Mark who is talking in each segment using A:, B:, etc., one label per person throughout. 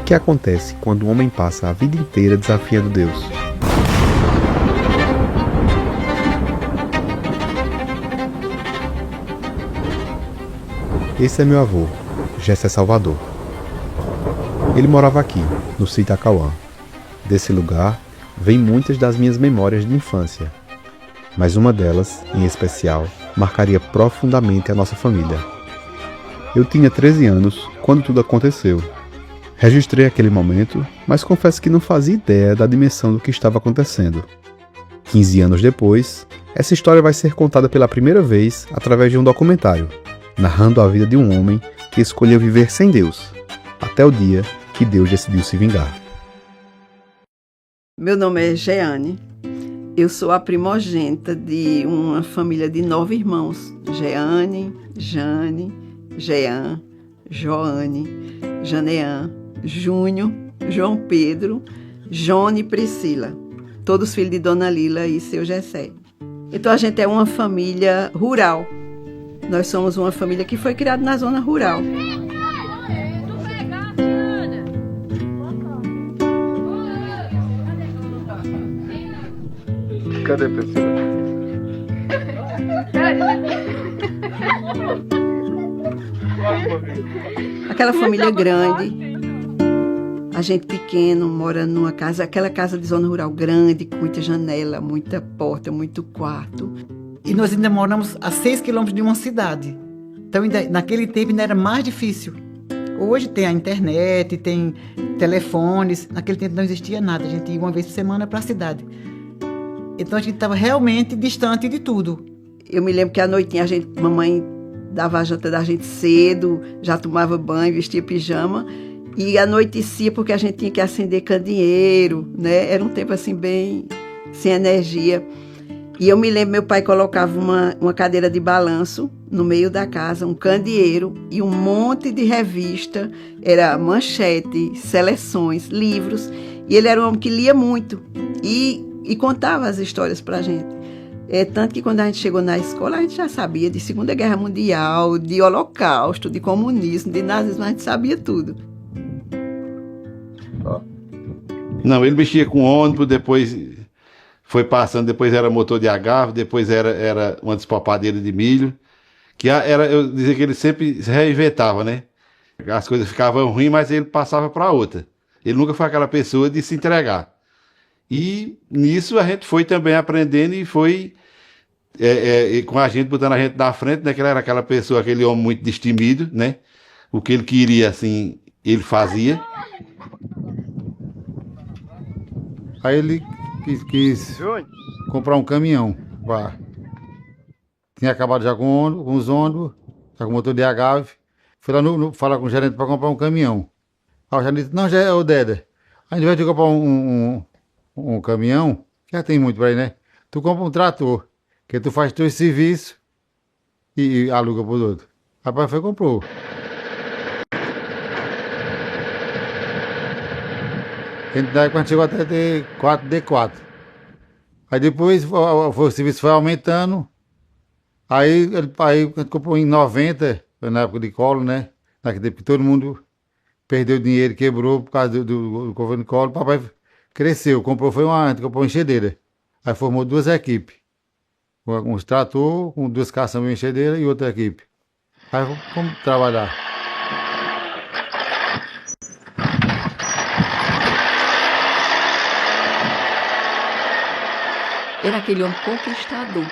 A: que acontece quando um homem passa a vida inteira desafiando Deus? Esse é meu avô, Jessé Salvador. Ele morava aqui, no sítio Acauã. Desse lugar, vêm muitas das minhas memórias de infância. Mas uma delas, em especial, marcaria profundamente a nossa família. Eu tinha 13 anos quando tudo aconteceu. Registrei aquele momento, mas confesso que não fazia ideia da dimensão do que estava acontecendo. 15 anos depois, essa história vai ser contada pela primeira vez através de um documentário, narrando a vida de um homem que escolheu viver sem Deus, até o dia que Deus decidiu se vingar.
B: Meu nome é Jeane. Eu sou a primogênita de uma família de 9 irmãos. Jeane, Jane, Jean, Joane, Janean, Júnior, João Pedro, Jone e Priscila. Todos filhos de Dona Lila e seu Jessé. Então a gente é uma família rural. Nós somos uma família que foi criada na zona rural.
C: Cadê a Priscila?
B: Aquela família grande, a gente pequeno, mora numa casa, aquela casa de zona rural grande, com muita janela, muita porta, muito quarto.
D: E nós ainda moramos a 6 quilômetros de uma cidade. Então, naquele tempo ainda era mais difícil. Hoje tem a internet, tem telefones. Naquele tempo não existia nada. A gente ia uma vez por semana para a cidade. Então a gente estava realmente distante de tudo.
B: Eu me lembro que à noitinha mamãe dava a janta da gente cedo, já tomava banho, vestia pijama e anoitecia porque a gente tinha que acender candeeiro, né? Era um tempo assim bem sem energia. E eu me lembro, meu pai colocava uma cadeira de balanço no meio da casa, um candeeiro e um monte de revista, era Manchete, Seleções, livros. E ele era um homem que lia muito e contava as histórias pra gente. Tanto que quando a gente chegou na escola, a gente já sabia de Segunda Guerra Mundial, de Holocausto, de comunismo, de nazismo, a gente sabia tudo.
C: Não, ele mexia com ônibus, depois foi passando, depois era motor de agave, depois era uma despapadeira de milho, que eu dizia que ele sempre se reinventava, né? As coisas ficavam ruins, mas ele passava para outra. Ele nunca foi aquela pessoa de se entregar. E nisso a gente foi também aprendendo e foi com a gente, botando a gente na frente, né? Que ele era aquela pessoa, aquele homem muito destemido, né? O que ele queria, assim, ele fazia.
E: Aí ele quis comprar um caminhão. Tinha acabado já com os ônibus, já com motor de agave. Fui lá falar com o gerente para comprar um caminhão. Aí o gerente disse, não, já é o Deda. A gente vai te comprar um caminhão, que já tem muito para aí, né? Tu compra um trator, que tu faz teu serviço e aluga para os outros. Rapaz, foi e comprou. Daí quando chegou até ter 4D4. Aí depois o serviço foi aumentando. Aí ele comprou em 90, na época de Collor, né? Naquele tempo que todo mundo perdeu dinheiro, quebrou por causa do governo Collor. O papai cresceu, comprou uma enxadeira. Aí formou 2 equipes. Um trator, com 2 caçambas e enxadeira e outra equipe. Aí fomos trabalhar.
F: Era aquele homem conquistador.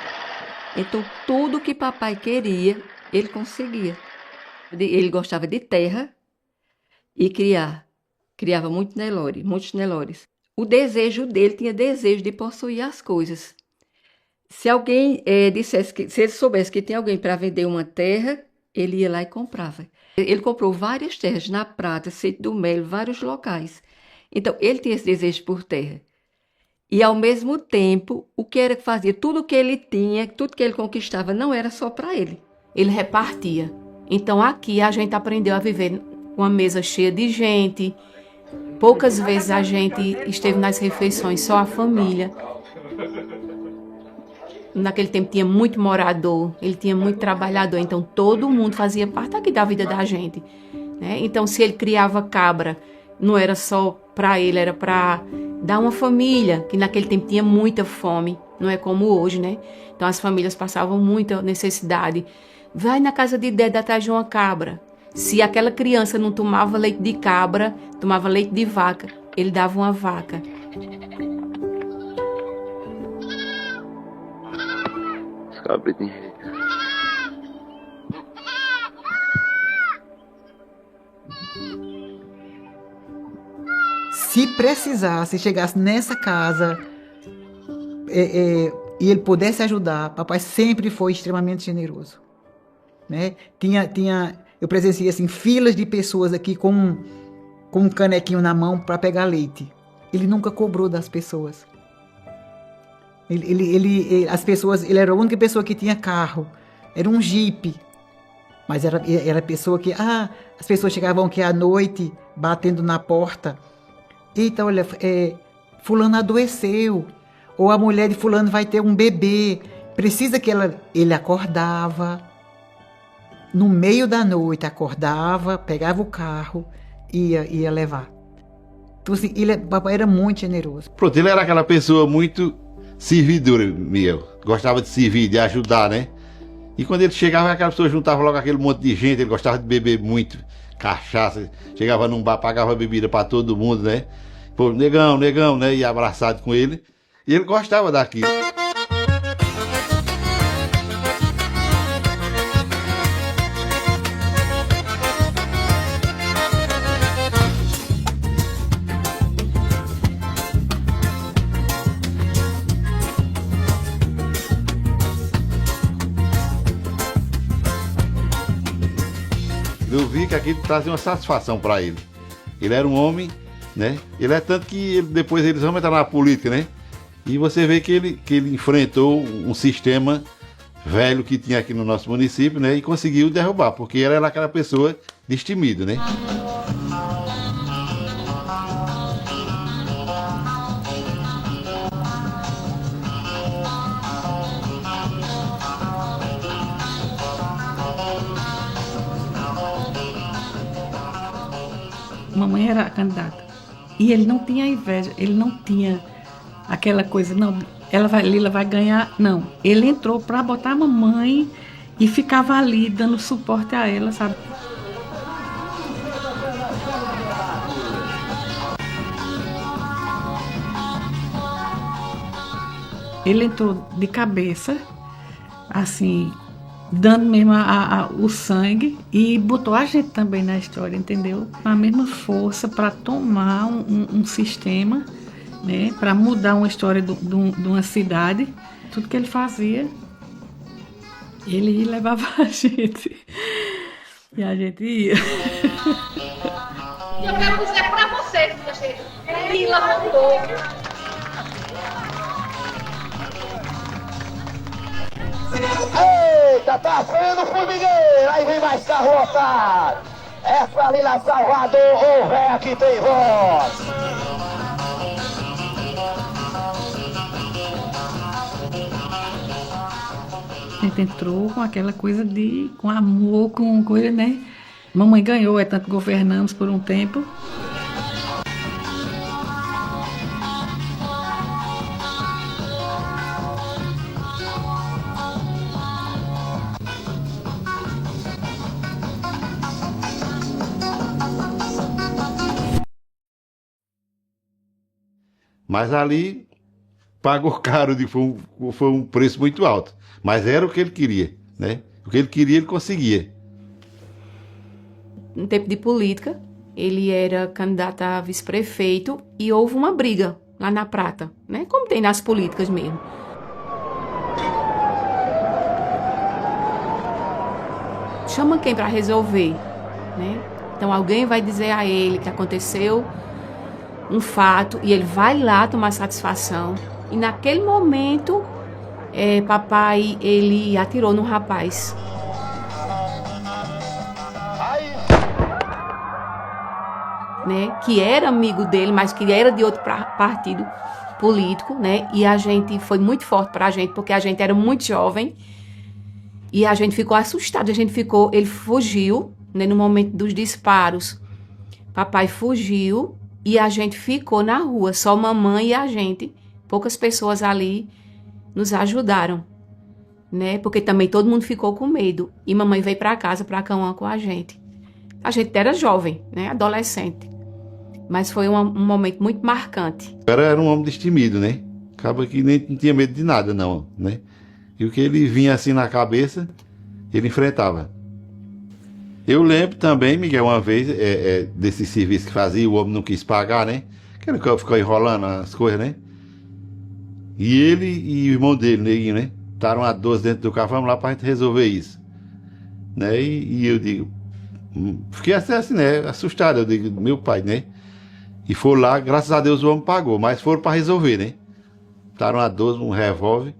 F: Então, tudo que papai queria, ele conseguia. Ele gostava de terra e criava muitos Nelores. O desejo dele tinha desejo de possuir as coisas. Se alguém se ele soubesse que tinha alguém para vender uma terra, ele ia lá e comprava. Ele comprou várias terras na Prata, Sítio do Melo, vários locais. Então, ele tinha esse desejo por terra. E, ao mesmo tempo, o que era que fazia? Tudo que ele tinha, tudo que ele conquistava, não era só para ele.
G: Ele repartia. Então, aqui a gente aprendeu a viver com uma mesa cheia de gente. Poucas vezes a gente esteve nas refeições, só a família. Naquele tempo tinha muito morador, ele tinha muito trabalhador, então todo mundo fazia parte aqui da vida da gente, né? Então, se ele criava cabra, não era só para ele, era para dar uma família, que naquele tempo tinha muita fome, não é como hoje, né? Então as famílias passavam muita necessidade. Vai na casa de Déda atrás de uma cabra. Se aquela criança não tomava leite de cabra, tomava leite de vaca, ele dava uma vaca.
D: Se precisasse, chegasse nessa casa e ele pudesse ajudar, papai sempre foi extremamente generoso, né? Eu presenciei assim, filas de pessoas aqui com um canequinho na mão para pegar leite. Ele nunca cobrou das pessoas. As pessoas, ele era a única pessoa que tinha carro. Era um jipe. Mas era a pessoa que... as pessoas chegavam aqui à noite, batendo na porta. Eita, olha, fulano adoeceu. Ou a mulher de fulano vai ter um bebê. Precisa que ele acordava. No meio da noite, acordava, pegava o carro e ia levar. Então, assim, papai era muito generoso.
C: Pronto, ele era aquela pessoa muito servidora, Miguel. Gostava de servir, de ajudar, né? E quando ele chegava, aquela pessoa juntava logo aquele monte de gente. Ele gostava de beber muito, cachaça. Chegava num bar, pagava bebida para todo mundo, né? Pô, negão, né? E abraçado com ele. E ele gostava daquilo. Eu vi que aquilo trazia uma satisfação para ele. Ele era um homem, né? Ele é tanto que depois eles vão entrar na política, né? E você vê que ele enfrentou um sistema velho que tinha aqui no nosso município, né? E conseguiu derrubar, porque ele era aquela pessoa destemida, né?
B: Mamãe era candidata. E ele não tinha inveja, ele não tinha aquela coisa, não, Lila vai ganhar, não. Ele entrou para botar a mamãe e ficava ali dando suporte a ela, sabe? Ele entrou de cabeça, assim, dando mesmo o sangue e botou a gente também na história, entendeu? A mesma força para tomar um sistema, né? Para mudar uma história de uma cidade. Tudo que ele fazia, ele levava a gente. E a gente ia.
H: E eu quero dizer para você, minha gente, Lila voltou.
I: Eita, tá sendo formigueiro, aí vem mais carroça. É pra Lila Salvador, o véia que tem voz.
B: A gente entrou com aquela coisa com amor, com coisa, né? Mamãe ganhou, tanto governamos por um tempo.
C: Mas ali pagou caro, foi um preço muito alto. Mas era o que ele queria, né? O que ele queria, ele conseguia.
G: No tempo de política, ele era candidato a vice-prefeito e houve uma briga lá na Prata, né? Como tem nas políticas mesmo. Chama quem para resolver, né? Então alguém vai dizer a ele que aconteceu um fato e ele vai lá tomar satisfação. E naquele momento, papai, ele atirou no rapaz. Né, que era amigo dele, mas que era de outro partido político, né? E a gente foi muito forte pra gente, porque a gente era muito jovem. E a gente ficou assustado, ele fugiu, né, no momento dos disparos. Papai fugiu e a gente ficou na rua, só mamãe e a gente. Poucas pessoas ali nos ajudaram, né? Porque também todo mundo ficou com medo. E mamãe veio para casa, para Cauã com a gente. A gente era jovem, né? Adolescente. Mas foi um momento muito marcante.
C: Era um homem destemido, né? Acaba que nem não tinha medo de nada, não, né? E o que ele vinha assim na cabeça, ele enfrentava. Eu lembro também, Miguel, uma vez, desse serviço que fazia, o homem não quis pagar, né? Que ele ficou enrolando as coisas, né? E ele e o irmão dele, Neguinho, né? Estavam a 12 dentro do carro, vamos lá pra gente resolver isso. Né? E eu digo, fiquei assim, né? Assustado, eu digo, meu pai, né? E foram lá, graças a Deus o homem pagou, mas foram para resolver, né? Estavam a 12, um revólver,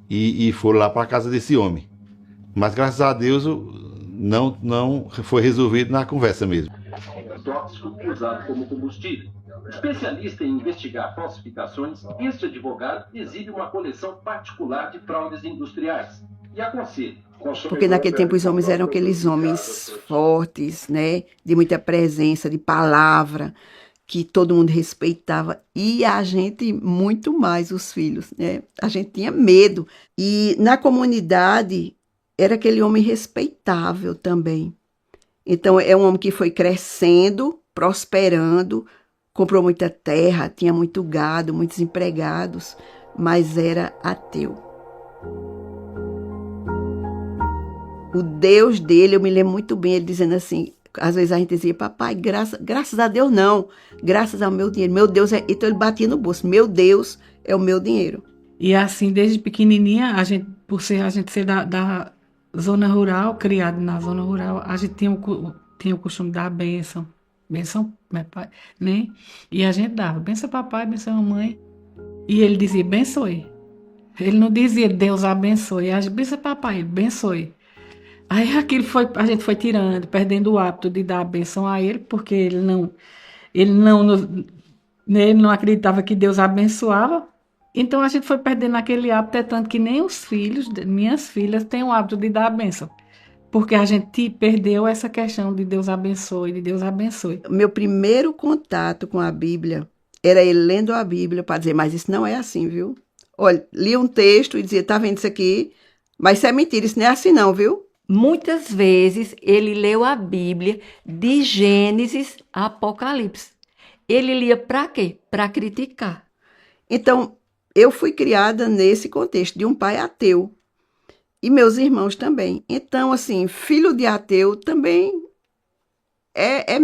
C: e foram lá para casa desse homem. Mas graças a Deus não foi resolvido na conversa mesmo.
J: Tóxico usado como combustível. Especialista em investigar falsificações, este advogado exibe uma coleção particular de fraudes industriais e aconselha.
B: Porque naquele tempo os homens eram aqueles homens fortes, né? De muita presença, de palavra, que todo mundo respeitava. E a gente, muito mais, os filhos, né? A gente tinha medo. E na comunidade era aquele homem respeitável também. Então, é um homem que foi crescendo, prosperando, comprou muita terra, tinha muito gado, muitos empregados, mas era ateu. O Deus dele, eu me lembro muito bem, ele dizendo assim, às vezes a gente dizia, papai, graças a Deus não, graças ao meu dinheiro, meu Deus é... Então ele batia no bolso, meu Deus é o meu dinheiro.
K: E assim, desde pequenininha, a gente ser da zona rural, criado na zona rural, a gente tinha o costume de dar bênção, meu pai, né? E a gente dava, benção papai, benção mamãe. E ele dizia, bençoe. Ele não dizia, Deus abençoe. Benção papai, bençoe. Aí a gente foi tirando, perdendo o hábito de dar a benção a ele, porque ele não acreditava que Deus abençoava. Então a gente foi perdendo aquele hábito, é tanto que nem os filhos, minhas filhas, têm o hábito de dar a benção. Porque a gente perdeu essa questão de Deus abençoe, de Deus abençoe.
B: Meu primeiro contato com a Bíblia era ele lendo a Bíblia para dizer, mas isso não é assim, viu? Olha, lia um texto e dizia, tá vendo isso aqui? Mas isso é mentira, isso não é assim não, viu?
F: Muitas vezes ele leu a Bíblia de Gênesis a Apocalipse. Ele lia para quê? Para criticar.
B: Então, eu fui criada nesse contexto de um pai ateu. E meus irmãos também. Então, assim, filho de ateu também é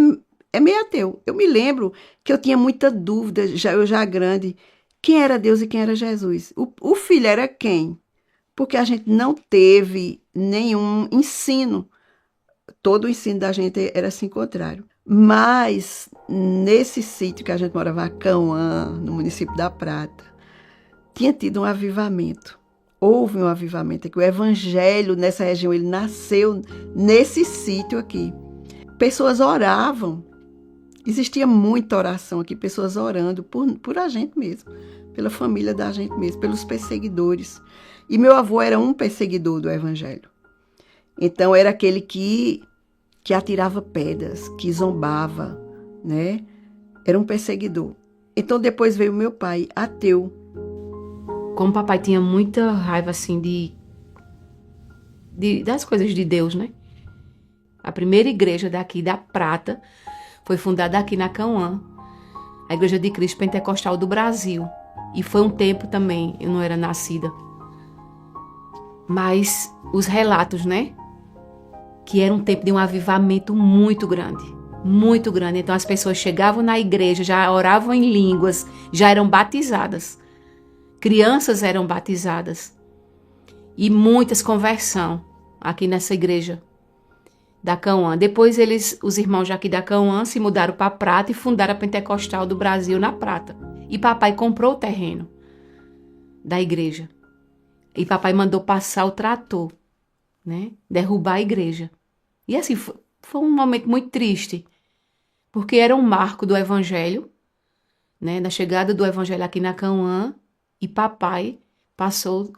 B: meio ateu. Eu me lembro que eu tinha muita dúvida, eu já grande, quem era Deus e quem era Jesus. O filho era quem? Porque a gente não teve nenhum ensino. Todo o ensino da gente era assim contrário. Mas, nesse sítio que a gente morava, Cauã, no município da Prata, tinha tido um avivamento. Houve um avivamento aqui. O evangelho nessa região, ele nasceu nesse sítio aqui. Pessoas oravam. Existia muita oração aqui, pessoas orando por a gente mesmo, pela família da gente mesmo, pelos perseguidores. E meu avô era um perseguidor do evangelho. Então, era aquele que atirava pedras, que zombava, né? Era um perseguidor. Então, depois veio meu pai, ateu.
G: Como papai tinha muita raiva, assim, das coisas de Deus, né? A primeira igreja daqui da Prata foi fundada aqui na Cauã, a Igreja de Cristo Pentecostal do Brasil. E foi um tempo também, eu não era nascida. Mas os relatos, né? Que era um tempo de um avivamento muito grande. Muito grande. Então as pessoas chegavam na igreja, já oravam em línguas, já eram batizadas. Crianças eram batizadas. E muitas conversão aqui nessa igreja da Cauã. Depois os irmãos aqui da Cauã se mudaram para Prata e fundaram a Pentecostal do Brasil na Prata. E papai comprou o terreno da igreja. E papai mandou passar o trator, né? Derrubar a igreja. E assim, foi um momento muito triste. Porque era um marco do evangelho, né? Da chegada do evangelho aqui na Cauã. E papai passou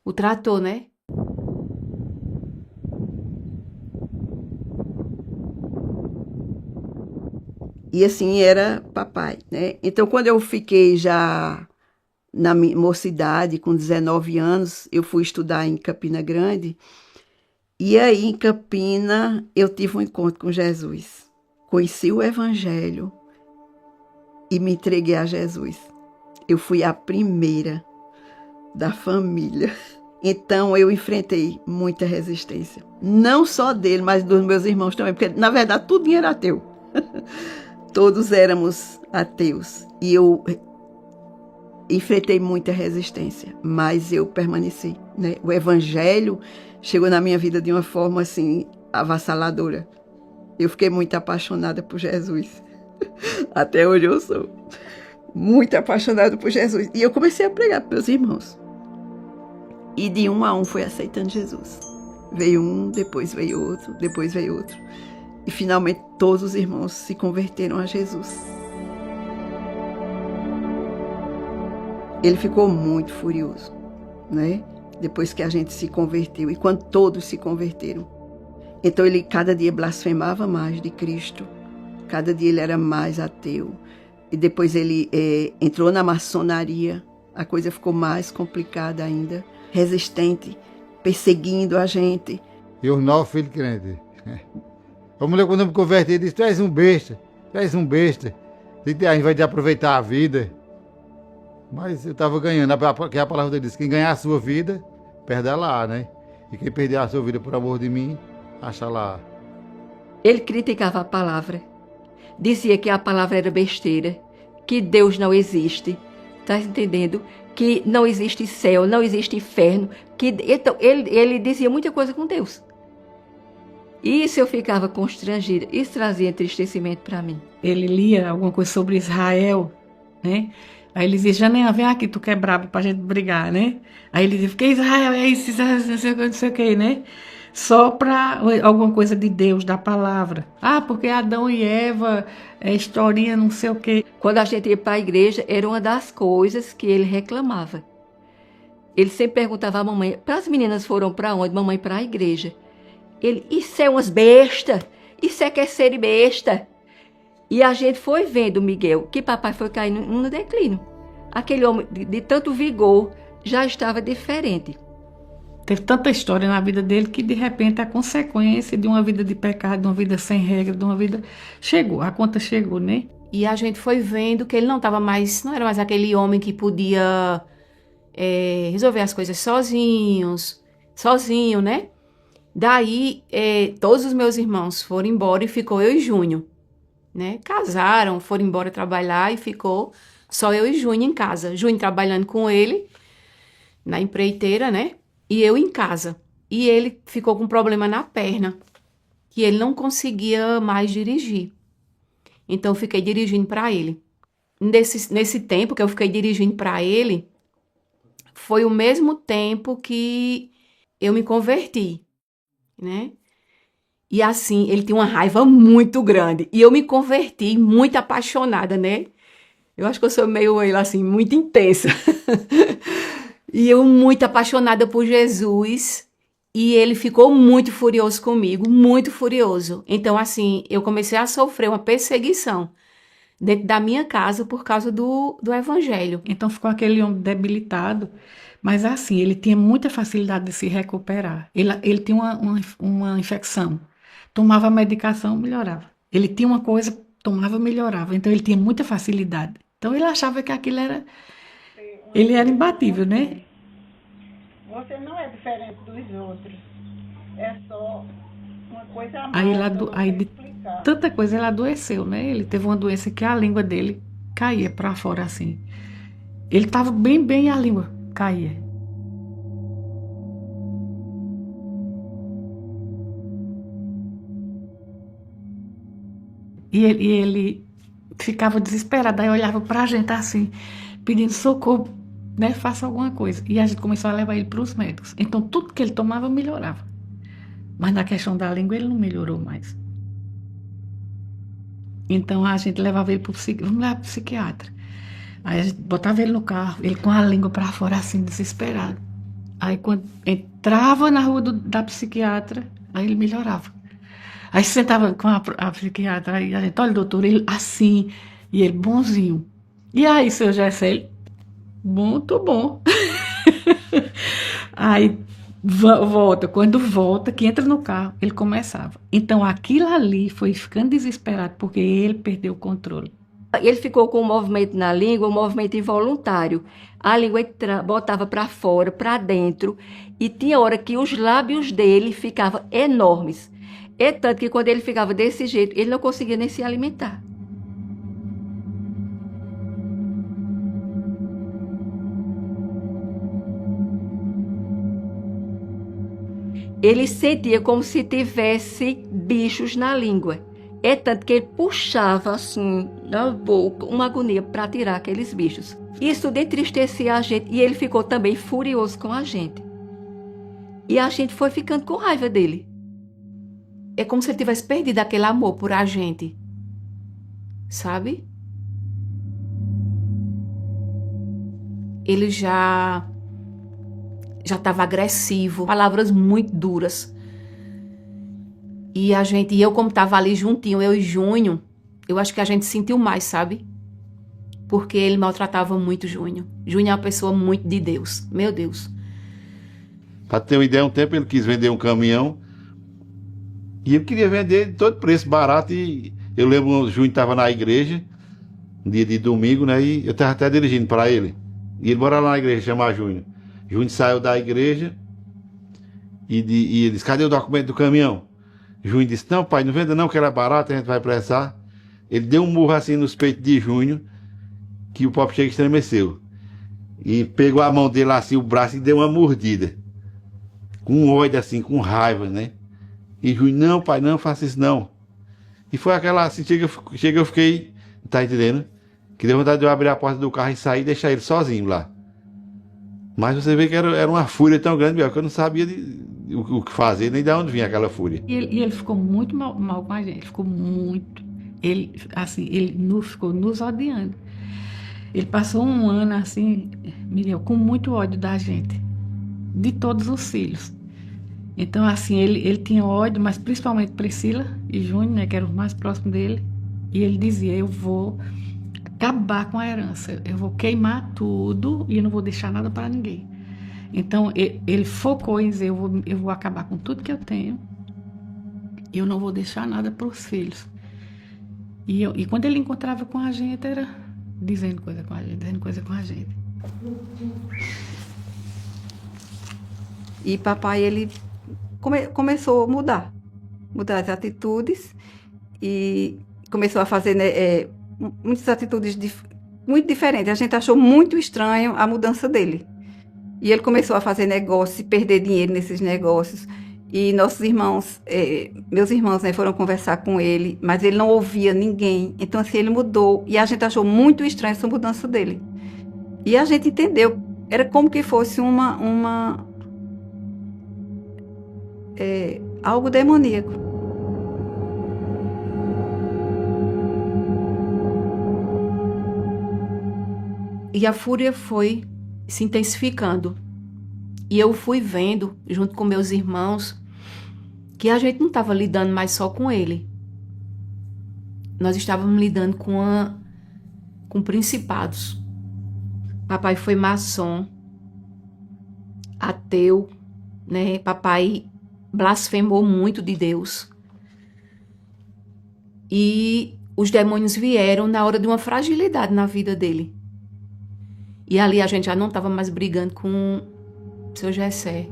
G: o trator, né?
B: E assim era papai, né? Então, quando eu fiquei já na mocidade, com 19 anos, eu fui estudar em Campina Grande. E aí, em Campina, eu tive um encontro com Jesus. Conheci o Evangelho e me entreguei a Jesus. Eu fui a primeira da família. Então, eu enfrentei muita resistência. Não só dele, mas dos meus irmãos também. Porque, na verdade, tudo era ateu. Todos éramos ateus. E eu enfrentei muita resistência. Mas eu permaneci, né? O Evangelho chegou na minha vida de uma forma, assim, avassaladora. Eu fiquei muito apaixonada por Jesus. Até hoje eu sou. Muito apaixonada por Jesus. E eu comecei a pregar para meus irmãos. E de um a um foi aceitando Jesus. Veio um, depois veio outro, depois veio outro. E finalmente todos os irmãos se converteram a Jesus. Ele ficou muito furioso, né? Depois que a gente se converteu e quando todos se converteram. Então ele cada dia blasfemava mais de Cristo. Cada dia ele era mais ateu. E depois ele entrou na maçonaria. A coisa ficou mais complicada ainda. Resistente, perseguindo a gente.
E: E os 9 filhos crentes. A mulher, quando eu me converti, disse: tu és um besta, tu és um besta. A gente vai aproveitar a vida. Mas eu estava ganhando, porque a palavra dele diz: quem ganhar a sua vida, perde lá, né? E quem perder a sua vida por amor de mim, acha lá.
F: Ele criticava a palavra. Dizia que a palavra era besteira, que Deus não existe. Está entendendo? Que não existe céu, não existe inferno. Então, ele dizia muita coisa com Deus. E isso eu ficava constrangida. Isso trazia entristecimento para mim.
K: Ele lia alguma coisa sobre Israel, né? Aí ele dizia: Janela, vem aqui, tu que é brabo pra gente brigar, né? Aí ele dizia: porque Israel é isso, não sei o que, né? Só para alguma coisa de Deus, da palavra. Ah, porque Adão e Eva, historinha, não sei o quê.
F: Quando a gente ia para a igreja, era uma das coisas que ele reclamava. Ele sempre perguntava à mamãe: para as meninas foram para onde? Mamãe, para a igreja. Ele: isso é umas bestas, isso é que é ser besta. E a gente foi vendo, Miguel, que papai foi caindo no declínio. Aquele homem de tanto vigor já estava diferente.
K: Teve tanta história na vida dele que, de repente, a consequência de uma vida de pecado, de uma vida sem regra, de uma vida... Chegou, a conta chegou, né?
G: E a gente foi vendo que ele não era mais aquele homem que podia resolver as coisas sozinho, né? Daí, todos os meus irmãos foram embora e ficou eu e Júnior, né? Casaram, foram embora trabalhar e ficou só eu e Júnior em casa. Júnior trabalhando com ele na empreiteira, né? E eu em casa. E ele ficou com um problema na perna, que ele não conseguia mais dirigir. Então, eu fiquei dirigindo para ele. Nesse tempo que eu fiquei dirigindo para ele, foi o mesmo tempo que eu me converti, né? E assim, ele tinha uma raiva muito grande. E eu me converti muito apaixonada, né? Eu acho que eu sou meio, assim, muito intensa. E eu muito apaixonada por Jesus, e ele ficou muito furioso comigo, muito furioso. Então, assim, eu comecei a sofrer uma perseguição dentro da minha casa por causa do Evangelho.
K: Então ficou aquele homem debilitado, mas assim, ele tinha muita facilidade de se recuperar. Ele tinha uma infecção, tomava medicação, melhorava. Ele tinha uma coisa, tomava, melhorava. Então ele tinha muita facilidade. Então ele achava que aquilo era... Ele era imbatível, né?
L: Você não é diferente dos outros. É só uma coisa a mais.
K: Aí de tanta coisa ele adoeceu, né? Ele teve uma doença que a língua dele caía para fora assim. Ele estava bem, a língua caía. E ele ficava desesperado. Aí olhava para a gente assim, pedindo socorro, né? Faça alguma coisa. E a gente começou a levar ele para os médicos. Então tudo que ele tomava melhorava. Mas na questão da língua ele não melhorou mais. Então a gente levava ele para o psiquiatra. Aí a gente botava ele no carro, ele com a língua para fora assim, desesperado. Aí quando entrava na rua da psiquiatra, aí ele melhorava. Aí sentava com a psiquiatra, e a gente, olha, doutor, ele assim, e ele bonzinho. E aí, seu Gessé, ele, muito bom. Aí volta, quando volta, que entra no carro, ele começava. Então aquilo ali foi ficando desesperado, porque ele perdeu o controle.
F: Ele ficou com um movimento na língua, um movimento involuntário. A língua botava para fora, para dentro, e tinha hora que os lábios dele ficavam enormes. É tanto que quando ele ficava desse jeito, ele não conseguia nem se alimentar. Ele sentia como se tivesse bichos na língua. É tanto que ele puxava assim na boca uma agonia para tirar aqueles bichos. Isso entristecia a gente e ele ficou também furioso com a gente. E a gente foi ficando com raiva dele.
G: É como se ele tivesse perdido aquele amor por a gente. Sabe? Ele já estava agressivo, palavras muito duras. E eu como estava ali juntinho, eu e Júnior, eu acho que a gente sentiu mais, sabe? Porque ele maltratava muito Júnior. Júnior é uma pessoa muito de Deus, meu Deus.
C: Para ter uma ideia, um tempo ele quis vender um caminhão e ele queria vender de todo preço, barato. E eu lembro que o Júnior estava na igreja, um dia de domingo, né? E eu estava até dirigindo para ele. E ele morava lá na igreja, chamava Júnior. Júnior saiu da igreja e ele disse, cadê o documento do caminhão? Júnior disse, não pai, não venda não, que era barato, a gente vai pressar. Ele deu um murro assim nos peitos de Júnior, que o pobre chega estremeceu. E pegou a mão dele assim, o braço, e deu uma mordida. Com ódio assim, com raiva, né? E Júnior, não pai, não faça isso não. E foi aquela assim, chega eu fiquei, tá entendendo? Que deu vontade de eu abrir a porta do carro e sair e deixar ele sozinho lá. Mas você vê que era uma fúria tão grande, que eu não sabia o que fazer, nem de onde vinha aquela fúria.
K: E ele ficou muito mal com a gente, ele ficou muito... Ele ficou nos odiando. Ele passou um ano, assim, Miriam, com muito ódio da gente, de todos os filhos. Então, assim, ele tinha ódio, mas principalmente Priscila e Júnior, né, que eram os mais próximos dele. E ele dizia, eu vou acabar com a herança, eu vou queimar tudo e eu não vou deixar nada para ninguém. Então ele focou em dizer, eu vou acabar com tudo que eu tenho e eu não vou deixar nada para os filhos. E quando ele encontrava com a gente, era dizendo coisa com a gente.
B: E papai, ele começou a mudar as atitudes e começou a fazer, né, muitas atitudes muito diferentes. A gente achou muito estranho a mudança dele. E ele começou a fazer negócios, perder dinheiro nesses negócios. E nossos irmãos, meus irmãos, né, foram conversar com ele, mas ele não ouvia ninguém. Então, assim, ele mudou. E a gente achou muito estranho essa mudança dele. E a gente entendeu. Era como que fosse algo demoníaco.
G: E a fúria foi se intensificando. E eu fui vendo, junto com meus irmãos, que a gente não estava lidando mais só com ele. Nós estávamos lidando com principados. Papai foi maçom, ateu, né? Papai blasfemou muito de Deus. E os demônios vieram na hora de uma fragilidade na vida dele. E ali a gente já não estava mais brigando com o seu Gessé.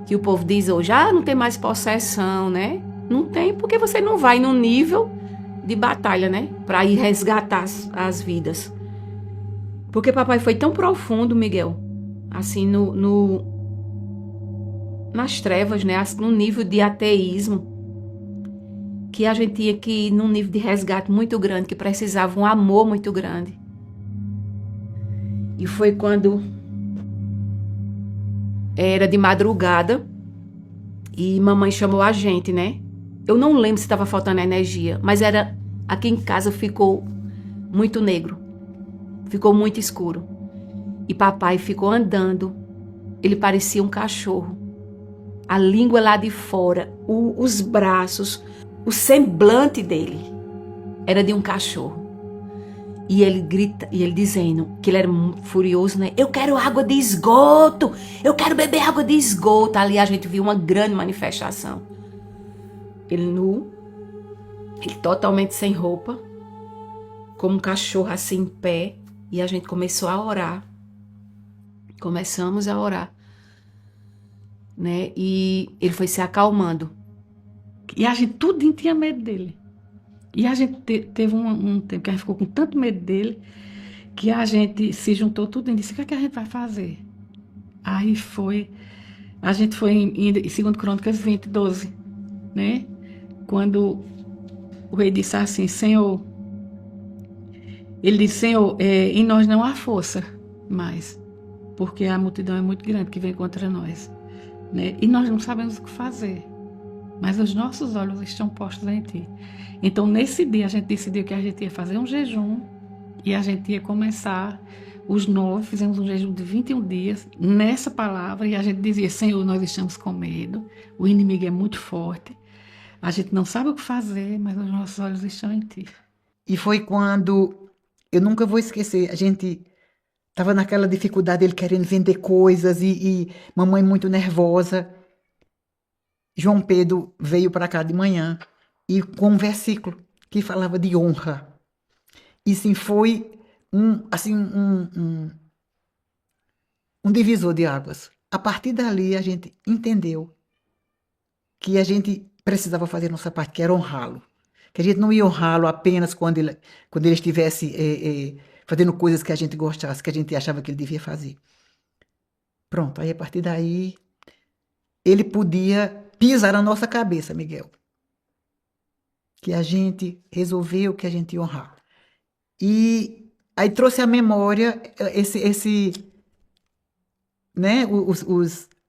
G: Que o povo diz hoje, não tem mais possessão, né? Não tem, porque você não vai num nível de batalha, né? Para ir resgatar as vidas. Porque papai foi tão profundo, Miguel, assim, nas trevas, né? No nível de ateísmo, que a gente tinha que ir num nível de resgate muito grande, que precisava um amor muito grande. E foi quando era de madrugada e mamãe chamou a gente, né? Eu não lembro se estava faltando energia, mas aqui em casa ficou muito negro, ficou muito escuro. E papai ficou andando. ele parecia um cachorro. A língua lá de fora, os braços, o semblante dele era de um cachorro. E ele grita, e ele dizendo que ele era furioso, né? Eu quero água de esgoto, eu quero beber água de esgoto. Ali a gente viu uma grande manifestação. Ele nu, ele totalmente sem roupa, como um cachorro assim em pé, e a gente começou a orar. Começamos a orar, né? E ele foi se acalmando.
K: E a gente tudinho tinha medo dele. E a gente teve um tempo que a gente ficou com tanto medo dele, que a gente se juntou tudo e disse, o que é que a gente vai fazer? Aí a gente foi em 2 Crônicas 20, 12, né? Quando o rei disse assim, Senhor, ele disse, Senhor, em nós não há força mais, porque a multidão é muito grande que vem contra nós, né? E nós não sabemos o que fazer, mas os nossos olhos estão postos em Ti. Então, nesse dia, a gente decidiu que a gente ia fazer um jejum e a gente ia começar os 9, fizemos um jejum de 21 dias nessa palavra e a gente dizia, Senhor, nós estamos com medo, o inimigo é muito forte, a gente não sabe o que fazer, mas os nossos olhos estão em Ti.
D: E foi quando, eu nunca vou esquecer, a gente estava naquela dificuldade, ele querendo vender coisas e mamãe muito nervosa. João Pedro veio para cá de manhã e com um versículo que falava de honra. E sim, foi um divisor de águas. A partir dali a gente entendeu que a gente precisava fazer nossa parte, que era honrá-lo. Que a gente não ia honrá-lo apenas quando ele estivesse fazendo coisas que a gente gostasse, que a gente achava que ele devia fazer. Pronto, aí a partir daí ele podia pisar na nossa cabeça, Miguel. Que a gente resolveu que a gente ia honrar. E aí trouxe à memória né,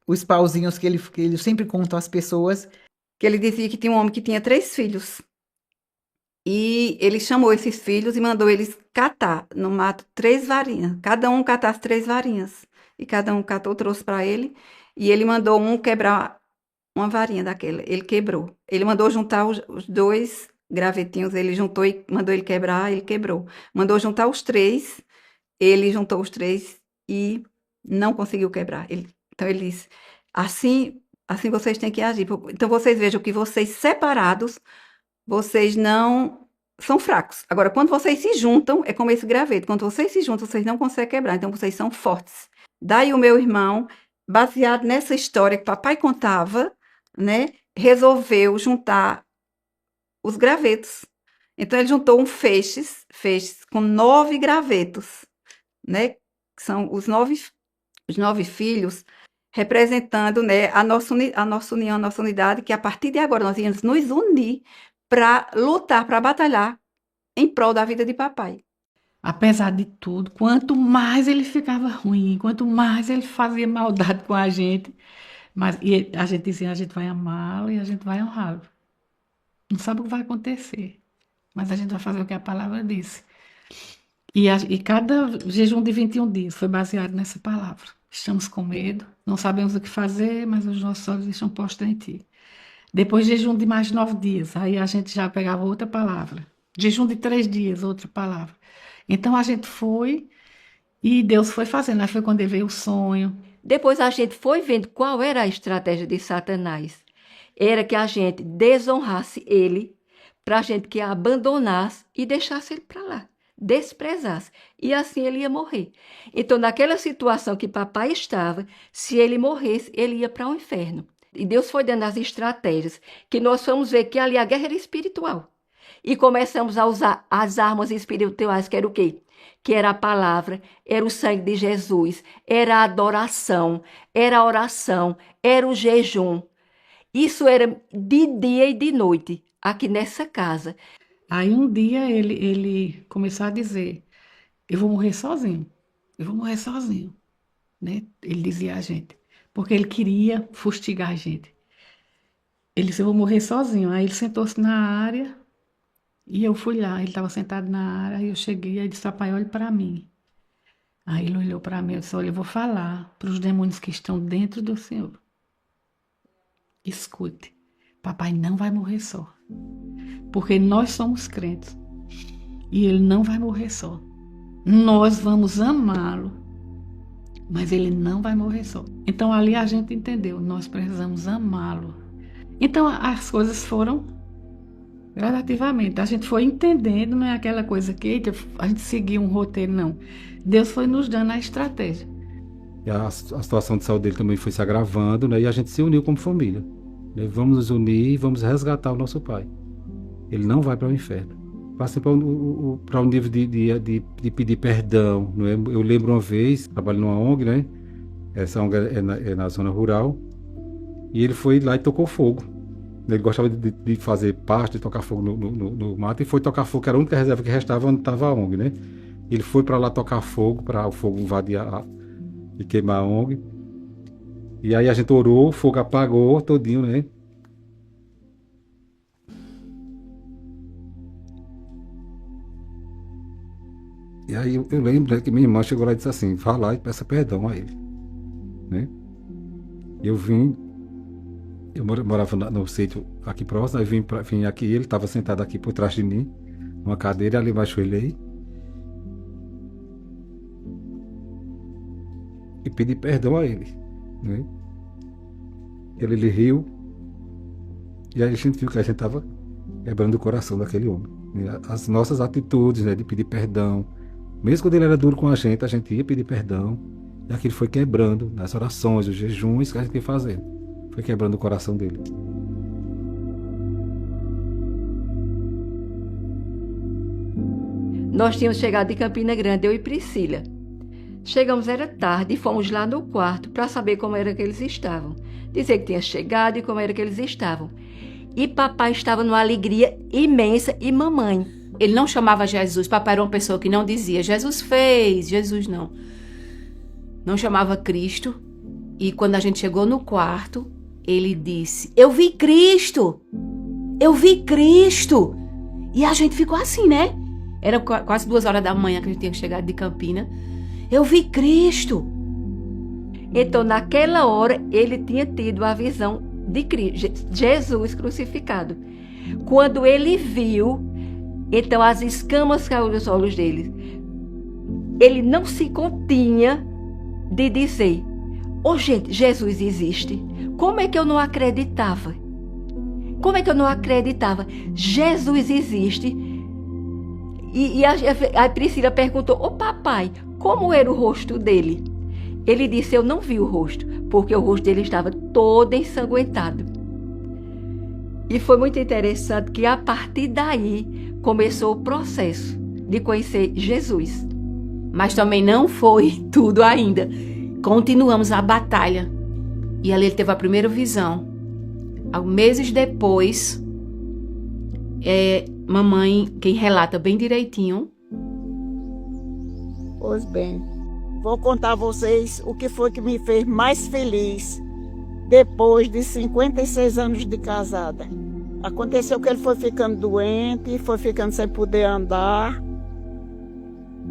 D: os pauzinhos que ele sempre conta às pessoas.
B: Que ele dizia que tinha um homem que tinha 3 filhos. E ele chamou esses filhos e mandou eles catar no mato 3 varinhas. Cada um catasse 3 varinhas. E cada um catou, trouxe para ele. E ele mandou um quebrar uma varinha daquela. Ele quebrou. Ele mandou juntar os 2 gravetinhos. Ele juntou e mandou ele quebrar, ele quebrou. Mandou juntar os 3. Ele juntou os 3 e não conseguiu quebrar. Então ele disse, assim vocês têm que agir. Então vocês vejam que vocês separados, vocês não são fracos. Agora, quando vocês se juntam, é como esse graveto. Quando vocês se juntam, vocês não conseguem quebrar. Então vocês são fortes. Daí o meu irmão, baseado nessa história que papai contava, né, resolveu juntar os gravetos. Então ele juntou um feixes com 9 gravetos, né, que são os 9 filhos, representando, né, a nossa união, a nossa unidade, que a partir de agora nós íamos nos unir para lutar, para batalhar em prol da vida de papai.
K: Apesar de tudo, quanto mais ele ficava ruim, quanto mais ele fazia maldade com a gente, e a gente dizia, a gente vai amá-lo e a gente vai honrá-lo. Não sabe o que vai acontecer, mas a gente vai fazer o que a palavra disse. E cada jejum de 21 dias foi baseado nessa palavra. Estamos com medo, não sabemos o que fazer, mas os nossos olhos estão postos em Ti. Depois jejum de mais 9 dias, aí a gente já pegava outra palavra. Jejum de 3 dias, outra palavra. Então a gente foi e Deus foi fazendo. Aí foi quando ele veio o sonho.
F: Depois a gente foi vendo qual era a estratégia de Satanás. Era que a gente desonrasse ele, para a gente que abandonasse e deixasse ele para lá, desprezasse. E assim ele ia morrer. Então, naquela situação que papai estava, se ele morresse, ele ia para o inferno. E Deus foi dando as estratégias, que nós fomos ver que ali a guerra era espiritual. E começamos a usar as armas espirituais, que era o quê? Que era a palavra, era o sangue de Jesus, era a adoração, era a oração, era o jejum. Isso era de dia e de noite, aqui nessa casa.
K: Aí um dia ele começou a dizer, eu vou morrer sozinho, né? Ele dizia a gente, porque ele queria fustigar a gente. Ele disse, eu vou morrer sozinho. Aí ele sentou-se na área e eu fui lá, ele estava sentado na área, aí eu cheguei e disse, papai, olhe para mim. Aí ele olhou para mim e disse: olha, eu vou falar para os demônios que estão dentro do Senhor. Escute, papai não vai morrer só. Porque nós somos crentes. E ele não vai morrer só. Nós vamos amá-lo. Mas ele não vai morrer só. Então ali a gente entendeu. Nós precisamos amá-lo. Então as coisas foram gradativamente. A gente foi entendendo. Não é aquela coisa que a gente seguiu um roteiro, não. Deus foi nos dando a estratégia.
M: E a situação de saúde dele também foi se agravando, né? E a gente se uniu como família. Né? Vamos nos unir e vamos resgatar o nosso pai. Ele não vai para o inferno. Passa para o nível de pedir perdão. Não é? Eu lembro uma vez, trabalho numa ONG, né? Essa ONG é na zona rural. E ele foi lá e tocou fogo. Ele gostava de fazer parte, de tocar fogo no mato. E foi tocar fogo, que era a única reserva que restava onde estava a ONG, né? Ele foi para lá tocar fogo, para o fogo invadir e queimar a ONG. E aí a gente orou, o fogo apagou todinho, né? E aí eu lembro, né, que minha irmã chegou lá e disse assim: vá lá e peça perdão a ele, né? Eu morava no sítio aqui próximo, aí vim aqui, ele estava sentado aqui por trás de mim, numa cadeira, ali embaixo ele e pedi perdão a ele, né? Ele riu, e aí a gente viu que a gente estava quebrando o coração daquele homem, né? As nossas atitudes, né, de pedir perdão, mesmo quando ele era duro com a gente ia pedir perdão, e aquilo foi quebrando nas orações, os jejuns que a gente ia fazendo, foi quebrando o coração dele.
F: Nós tínhamos chegado de Campina Grande, eu e Priscila. Chegamos, era tarde, e fomos lá no quarto para saber como era que eles estavam. Dizer que tinha chegado e como era que eles estavam. E papai estava numa alegria imensa e mamãe.
G: Ele não chamava Jesus. Papai era uma pessoa que não dizia Jesus fez, Jesus não. Não chamava Cristo. E quando a gente chegou no quarto, ele disse: eu vi Cristo! Eu vi Cristo! E a gente ficou assim, né? Era quase 2 horas da manhã que a gente tinha chegado de Campina. Eu vi Cristo!
F: Então, naquela hora, ele tinha tido a visão de Cristo, Jesus crucificado. Quando ele viu, então as escamas caíram dos olhos dele. Ele não se continha de dizer: oh, gente, Jesus existe. Como é que eu não acreditava? Como é que eu não acreditava? Jesus existe. E a Priscila perguntou: ô papai, como era o rosto dele? Ele disse: eu não vi o rosto, porque o rosto dele estava todo ensanguentado. E foi muito interessante que a partir daí começou o processo de conhecer Jesus.
G: Mas também não foi tudo ainda. Continuamos a batalha. E ali ele teve a primeira visão. Meses depois, mamãe, quem relata bem direitinho.
L: Pois bem, vou contar a vocês o que foi que me fez mais feliz depois de 56 anos de casada. Aconteceu que ele foi ficando doente, foi ficando sem poder andar.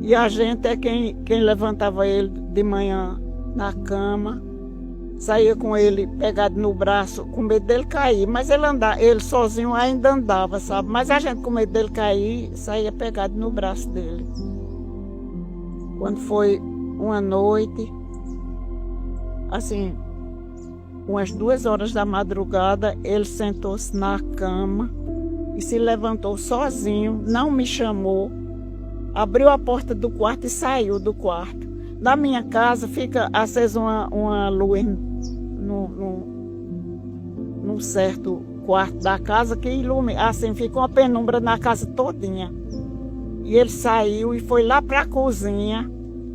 L: E a gente é quem levantava ele de manhã na cama, saía com ele pegado no braço, com medo dele cair. Mas ele sozinho ainda andava, sabe? Mas a gente, com medo dele cair, saía pegado no braço dele. Quando foi uma noite, assim, umas 2 horas da madrugada, ele sentou-se na cama e se levantou sozinho, não me chamou, abriu a porta do quarto e saiu do quarto. Na minha casa fica acesa uma luz num certo quarto da casa que ilumina, assim, fica uma penumbra na casa todinha. E ele saiu e foi lá para a cozinha,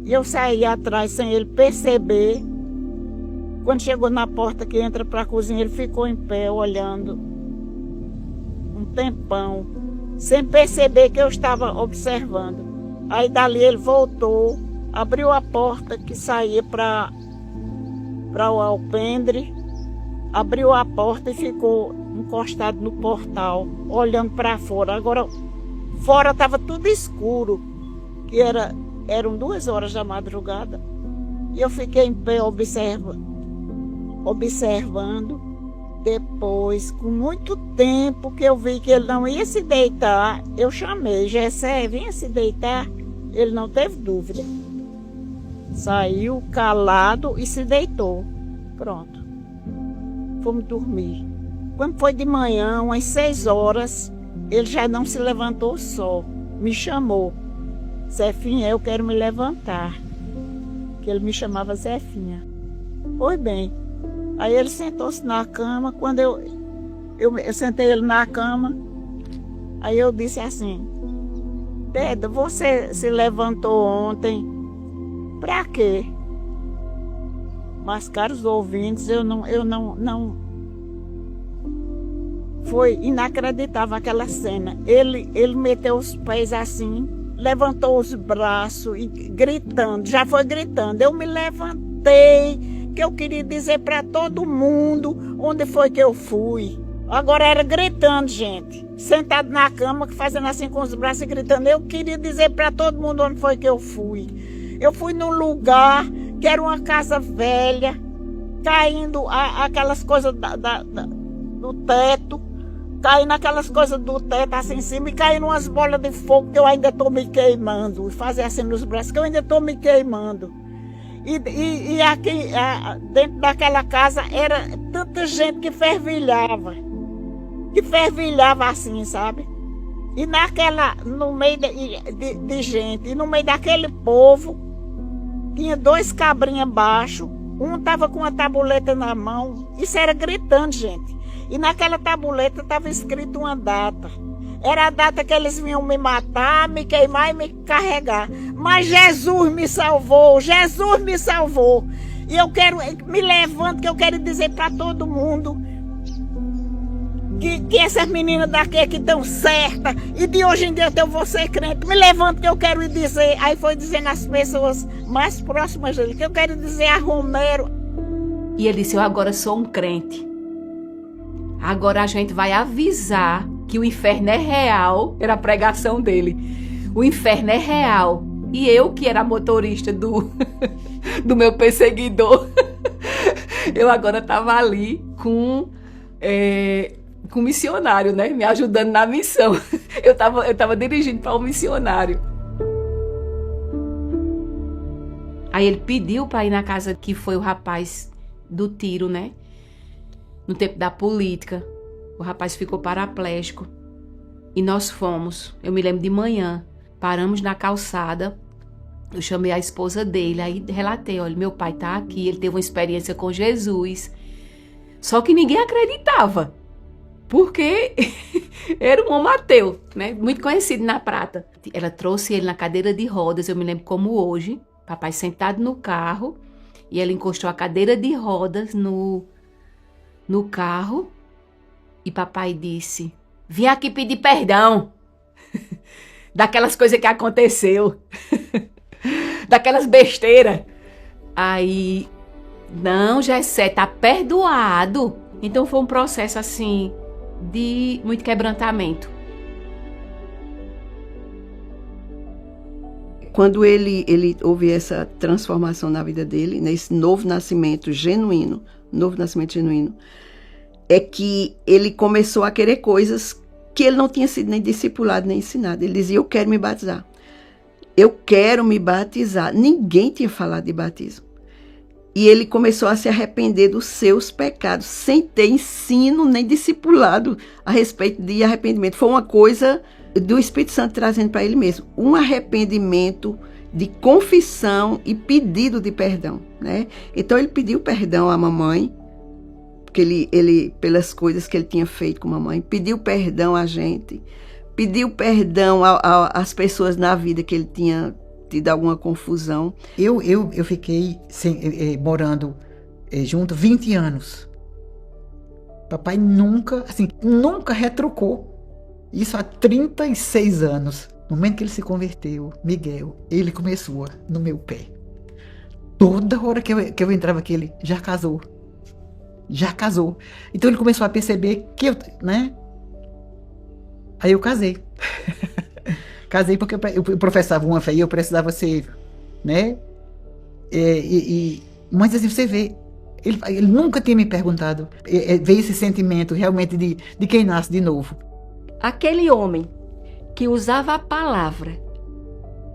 L: e eu saí atrás sem ele perceber. Quando chegou na porta que entra para a cozinha, ele ficou em pé olhando um tempão, sem perceber que eu estava observando. Aí dali ele voltou, abriu a porta que saía para o alpendre, abriu a porta e ficou encostado no portal, olhando para fora. Agora, fora estava tudo escuro, que era eram 2 horas da madrugada, e eu fiquei em pé observando. Depois, com muito tempo que eu vi que ele não ia se deitar, eu chamei: Gessé, vinha se deitar. Ele não teve dúvida. Saiu calado e se deitou. Pronto. Fomos dormir. Quando foi de manhã, umas 6 horas, ele já não se levantou só. Me chamou: Zefinha, eu quero me levantar. Que ele me chamava Zefinha. Pois bem. Aí ele sentou-se na cama. Quando eu sentei ele na cama, aí eu disse assim: Deda, você se levantou ontem pra quê? Mas, caros ouvintes, eu não. Foi inacreditável aquela cena. Ele meteu os pés assim, levantou os braços e gritando, já foi gritando. Eu me levantei, que eu queria dizer para todo mundo onde foi que eu fui. Agora era gritando, gente, sentado na cama, fazendo assim com os braços e gritando. Eu queria dizer para todo mundo onde foi que eu fui. Eu fui num lugar que era uma casa velha, caindo aquelas coisas do teto, caindo aquelas coisas do teto assim em cima, e caindo umas bolas de fogo que eu ainda estou me queimando, e fazer assim nos braços, que eu ainda estou me queimando. E aqui, dentro daquela casa, era tanta gente que fervilhava assim, sabe? E no meio de gente, e no meio daquele povo, tinha 2 cabrinhas baixo, um estava com uma tabuleta na mão, isso era gritando, gente. E naquela tabuleta estava escrito uma data. Era a data que eles vinham me matar, me queimar e me carregar. Mas Jesus me salvou, Jesus me salvou. E eu me levanto, que eu quero dizer para todo mundo que essas meninas daqui que estão certas, e de hoje em dia eu vou ser crente. Me levanto, que eu quero dizer. Aí foi dizendo às pessoas mais próximas dele, que eu quero dizer a Romero.
G: E ele disse: eu agora sou um crente. Agora a gente vai avisar que o inferno é real. Era a pregação dele. O inferno é real. E eu, que era motorista do meu perseguidor, eu agora estava ali com missionário, né? Me ajudando na missão. Eu tava dirigindo para um missionário. Aí ele pediu para ir na casa que foi o rapaz do tiro, né? No tempo da política. O rapaz ficou paraplégico. E nós fomos. Eu me lembro de manhã. Paramos na calçada. Eu chamei a esposa dele. Aí relatei: olha, meu pai tá aqui. Ele teve uma experiência com Jesus. Só que ninguém acreditava. Porque era um homem ateu, né? Muito conhecido na Prata. Ela trouxe ele na cadeira de rodas. Eu me lembro como hoje. Papai sentado no carro. E ela encostou a cadeira de rodas no carro, e papai disse: vim aqui pedir perdão daquelas coisas que aconteceu, daquelas besteiras. Aí, não, Gessé, tá perdoado. Então foi um processo assim de muito quebrantamento.
B: Quando ele houve essa transformação na vida dele, nesse novo nascimento genuíno, é que ele começou a querer coisas que ele não tinha sido nem discipulado, nem ensinado. Ele dizia: eu quero me batizar. Eu quero me batizar. Ninguém tinha falado de batismo. E ele começou a se arrepender dos seus pecados, sem ter ensino nem discipulado a respeito de arrependimento. Foi uma coisa do Espírito Santo trazendo para ele mesmo. Um arrependimento de confissão e pedido de perdão, né? Então ele pediu perdão à mamãe, porque ele pelas coisas que ele tinha feito com a mamãe, pediu perdão a gente, pediu perdão às pessoas na vida que ele tinha tido alguma confusão.
D: Eu fiquei morando junto 20 anos. Papai nunca retrucou. Isso há 36 anos. No momento que ele se converteu, Miguel, ele começou no meu pé. Toda hora que eu entrava aqui, ele já casou. Então ele começou a perceber que eu, né? Aí eu casei. Casei porque eu professava uma fé e eu precisava ser né? Mas assim, você vê, ele nunca tinha me perguntado, veio esse sentimento realmente de quem nasce de novo.
F: Aquele homem que usava a palavra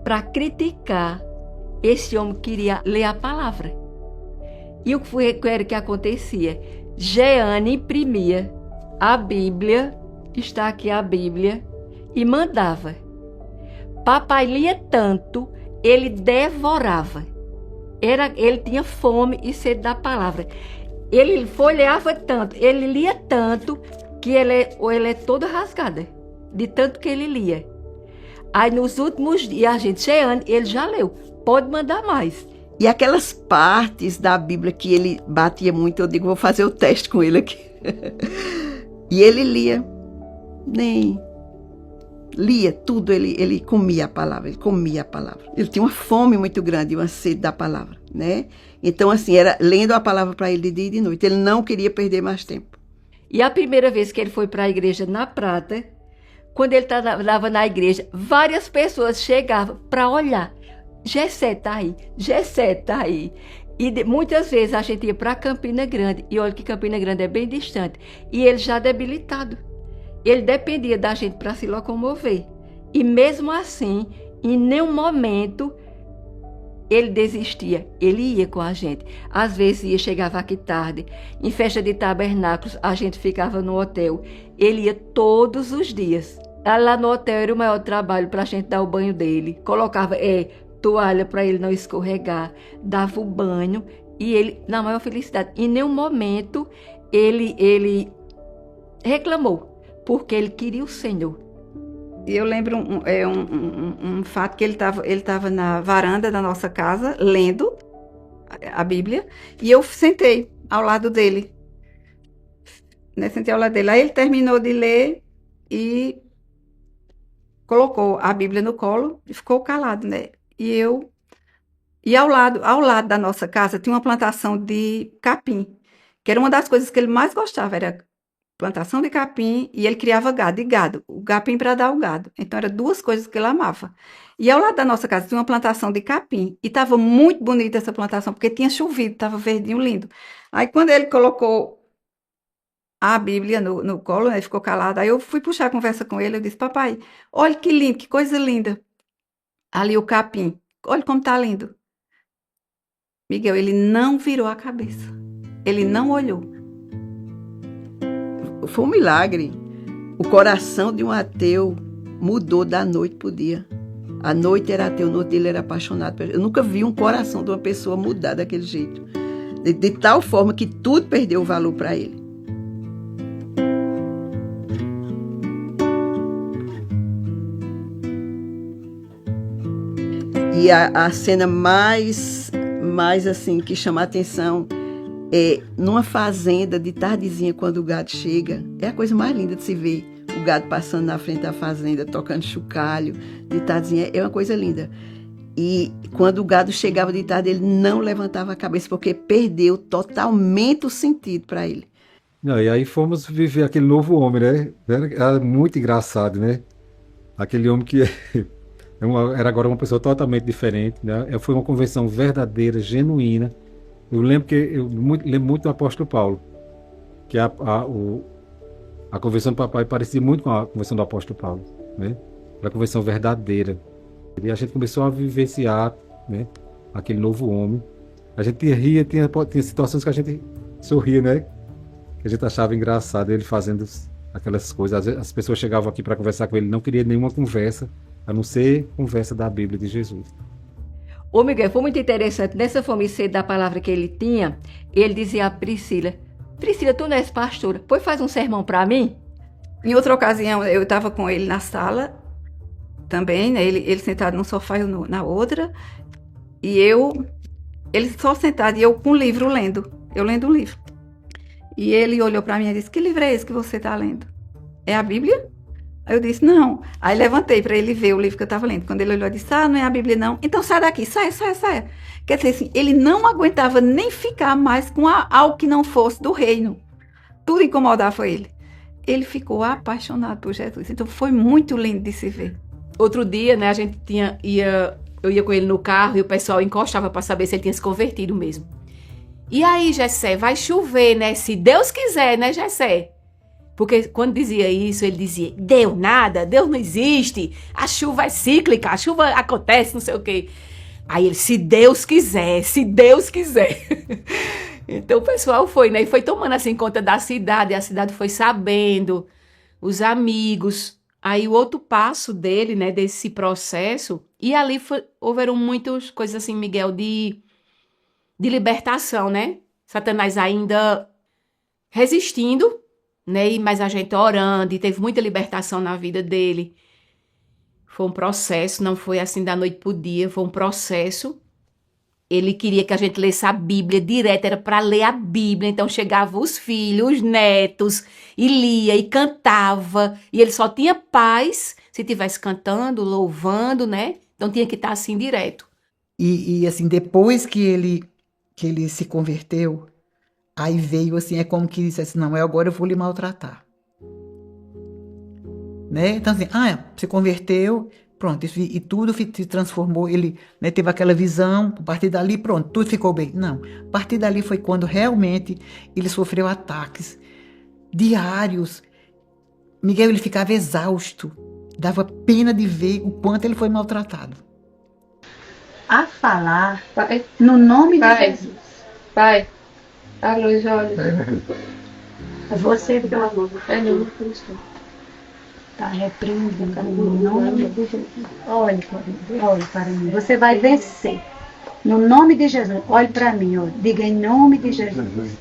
F: para criticar, esse homem queria ler a palavra. E o que era que acontecia? Jeane imprimia a Bíblia, está aqui a Bíblia, e mandava. Papai lia tanto, ele devorava. Ele tinha fome e sede da palavra. Ele folheava tanto, ele lia tanto, que ele é toda rasgada, de tanto que ele lia. Aí nos últimos dias, a gente, Jeane, ele já leu, pode mandar mais.
B: E aquelas partes da Bíblia que ele batia muito, eu digo, vou fazer o teste com ele aqui. E ele lia, lia tudo, ele comia a palavra, Ele tinha uma fome muito grande, uma sede da palavra, né? Então, assim, era lendo a palavra para ele de dia e de noite. Ele não queria perder mais tempo.
F: E a primeira vez que ele foi para a igreja na Prata, quando ele estava na igreja, várias pessoas chegavam para olhar. Gessé tá aí. E muitas vezes a gente ia para Campina Grande, e olha que Campina Grande é bem distante, e ele já debilitado. Ele dependia da gente para se locomover. E mesmo assim, em nenhum momento, ele desistia. Ele ia com a gente. Às vezes chegava aqui tarde. Em festa de tabernáculos, a gente ficava no hotel. Ele ia todos os dias. Lá no hotel era o maior trabalho para a gente dar o banho dele. Colocava toalha para ele não escorregar. Dava o banho. E ele, na maior felicidade, em nenhum momento, ele reclamou. Porque ele queria o Senhor.
B: Eu lembro um fato que ele estava na varanda da nossa casa, lendo a Bíblia, e eu sentei ao lado dele. Né, sentei ao lado dele. Aí ele terminou de ler e colocou a Bíblia no colo e ficou calado, né? E ao lado da nossa casa tinha uma plantação de capim, que era uma das coisas que ele mais gostava, era plantação de capim, e ele criava gado, o capim para dar o gado. Então, eram duas coisas que ele amava. E ao lado da nossa casa tinha uma plantação de capim, e estava muito bonita essa plantação, porque tinha chovido, estava verdinho, lindo. Aí, quando ele colocou a Bíblia no colo, né, ele ficou calado, aí eu fui puxar a conversa com ele, eu disse, papai, olha que lindo, que coisa linda. Ali o capim, olha como está lindo. Miguel, ele não virou a cabeça, ele não olhou. Foi um milagre. O coração de um ateu mudou da noite para o dia. A noite era ateu, no outro dia ele era apaixonado. Eu nunca vi um coração de uma pessoa mudar daquele jeito. De tal forma que tudo perdeu o valor para ele. E a cena mais assim, que chama a atenção numa fazenda de tardezinha, quando o gado chega, é a coisa mais linda de se ver. O gado passando na frente da fazenda, tocando chocalho, de tardezinha, é uma coisa linda. E quando o gado chegava de tarde, ele não levantava a cabeça, porque perdeu totalmente o sentido para ele.
M: Não, e aí fomos viver aquele novo homem, né? Era muito engraçado, né? Aquele homem que era agora uma pessoa totalmente diferente, né? Foi uma conversão verdadeira, genuína. Eu lembro lembro muito do apóstolo Paulo, que a conversão do papai parecia muito com a conversão do apóstolo Paulo, né? Era a conversão verdadeira. E a gente começou a vivenciar, né, aquele novo homem. A gente ria, tinha situações que a gente sorria, né? Que a gente achava engraçado ele fazendo aquelas coisas. Às vezes, as pessoas chegavam aqui para conversar com ele, não queria nenhuma conversa, a não ser conversa da Bíblia de Jesus.
F: Ô Miguel, foi muito interessante. Nessa fome da palavra que ele tinha, ele dizia a Priscila, tu não és pastora, pois faz um sermão para mim?
B: Em outra ocasião, eu estava com ele na sala, também, né? Ele sentado num sofá, eu na outra, e ele só sentado, e eu com o livro lendo, eu lendo um livro. E ele olhou para mim e disse, que livro é esse que você está lendo? É a Bíblia? Aí eu disse, não. Aí levantei para ele ver o livro que eu estava lendo. Quando ele olhou, eu disse, não é a Bíblia não. Então sai daqui, sai. Quer dizer assim, ele não aguentava nem ficar mais com algo que não fosse do reino. Tudo incomodava ele. Ele ficou apaixonado por Jesus. Então foi muito lindo de se ver.
G: Outro dia, né, a gente Eu ia com ele no carro e o pessoal encostava para saber se ele tinha se convertido mesmo. E aí, Jessé, vai chover, né? Se Deus quiser, né, Jessé? Porque quando dizia isso, ele dizia, Deus nada, Deus não existe, a chuva é cíclica, a chuva acontece, não sei o quê. Aí ele, se Deus quiser, se Deus quiser. Então o pessoal foi, né? E foi tomando assim conta da cidade, a cidade foi sabendo, os amigos. Aí o outro passo dele, né, desse processo, e ali houveram muitas coisas assim, Miguel, de libertação, né? Satanás ainda resistindo, né? Mas a gente orando, e teve muita libertação na vida dele. Foi um processo, não foi assim da noite pro dia, foi um processo. Ele queria que a gente lesse a Bíblia direto, era para ler a Bíblia. Então chegavam os filhos, os netos, e lia e cantava. E ele só tinha paz se estivesse cantando, louvando, né? Então tinha que estar assim direto.
D: E assim, depois que ele se converteu, aí veio assim, é como que disse assim, não, agora eu vou lhe maltratar. Né? Então assim, se converteu, pronto, e tudo se transformou, ele, né, teve aquela visão, a partir dali, pronto, tudo ficou bem. Não, a partir dali foi quando realmente ele sofreu ataques diários. Miguel, ele ficava exausto, dava pena de ver o quanto ele foi maltratado.
N: A falar, pai, no nome de Jesus.
F: Pai, a luz, olha.
N: Você, pelo amor de Cristo, está repreendendo no nome de Jesus. Olhe para mim. Você vai vencer. No nome de Jesus. Olhe para mim, olha. Diga em nome de Jesus.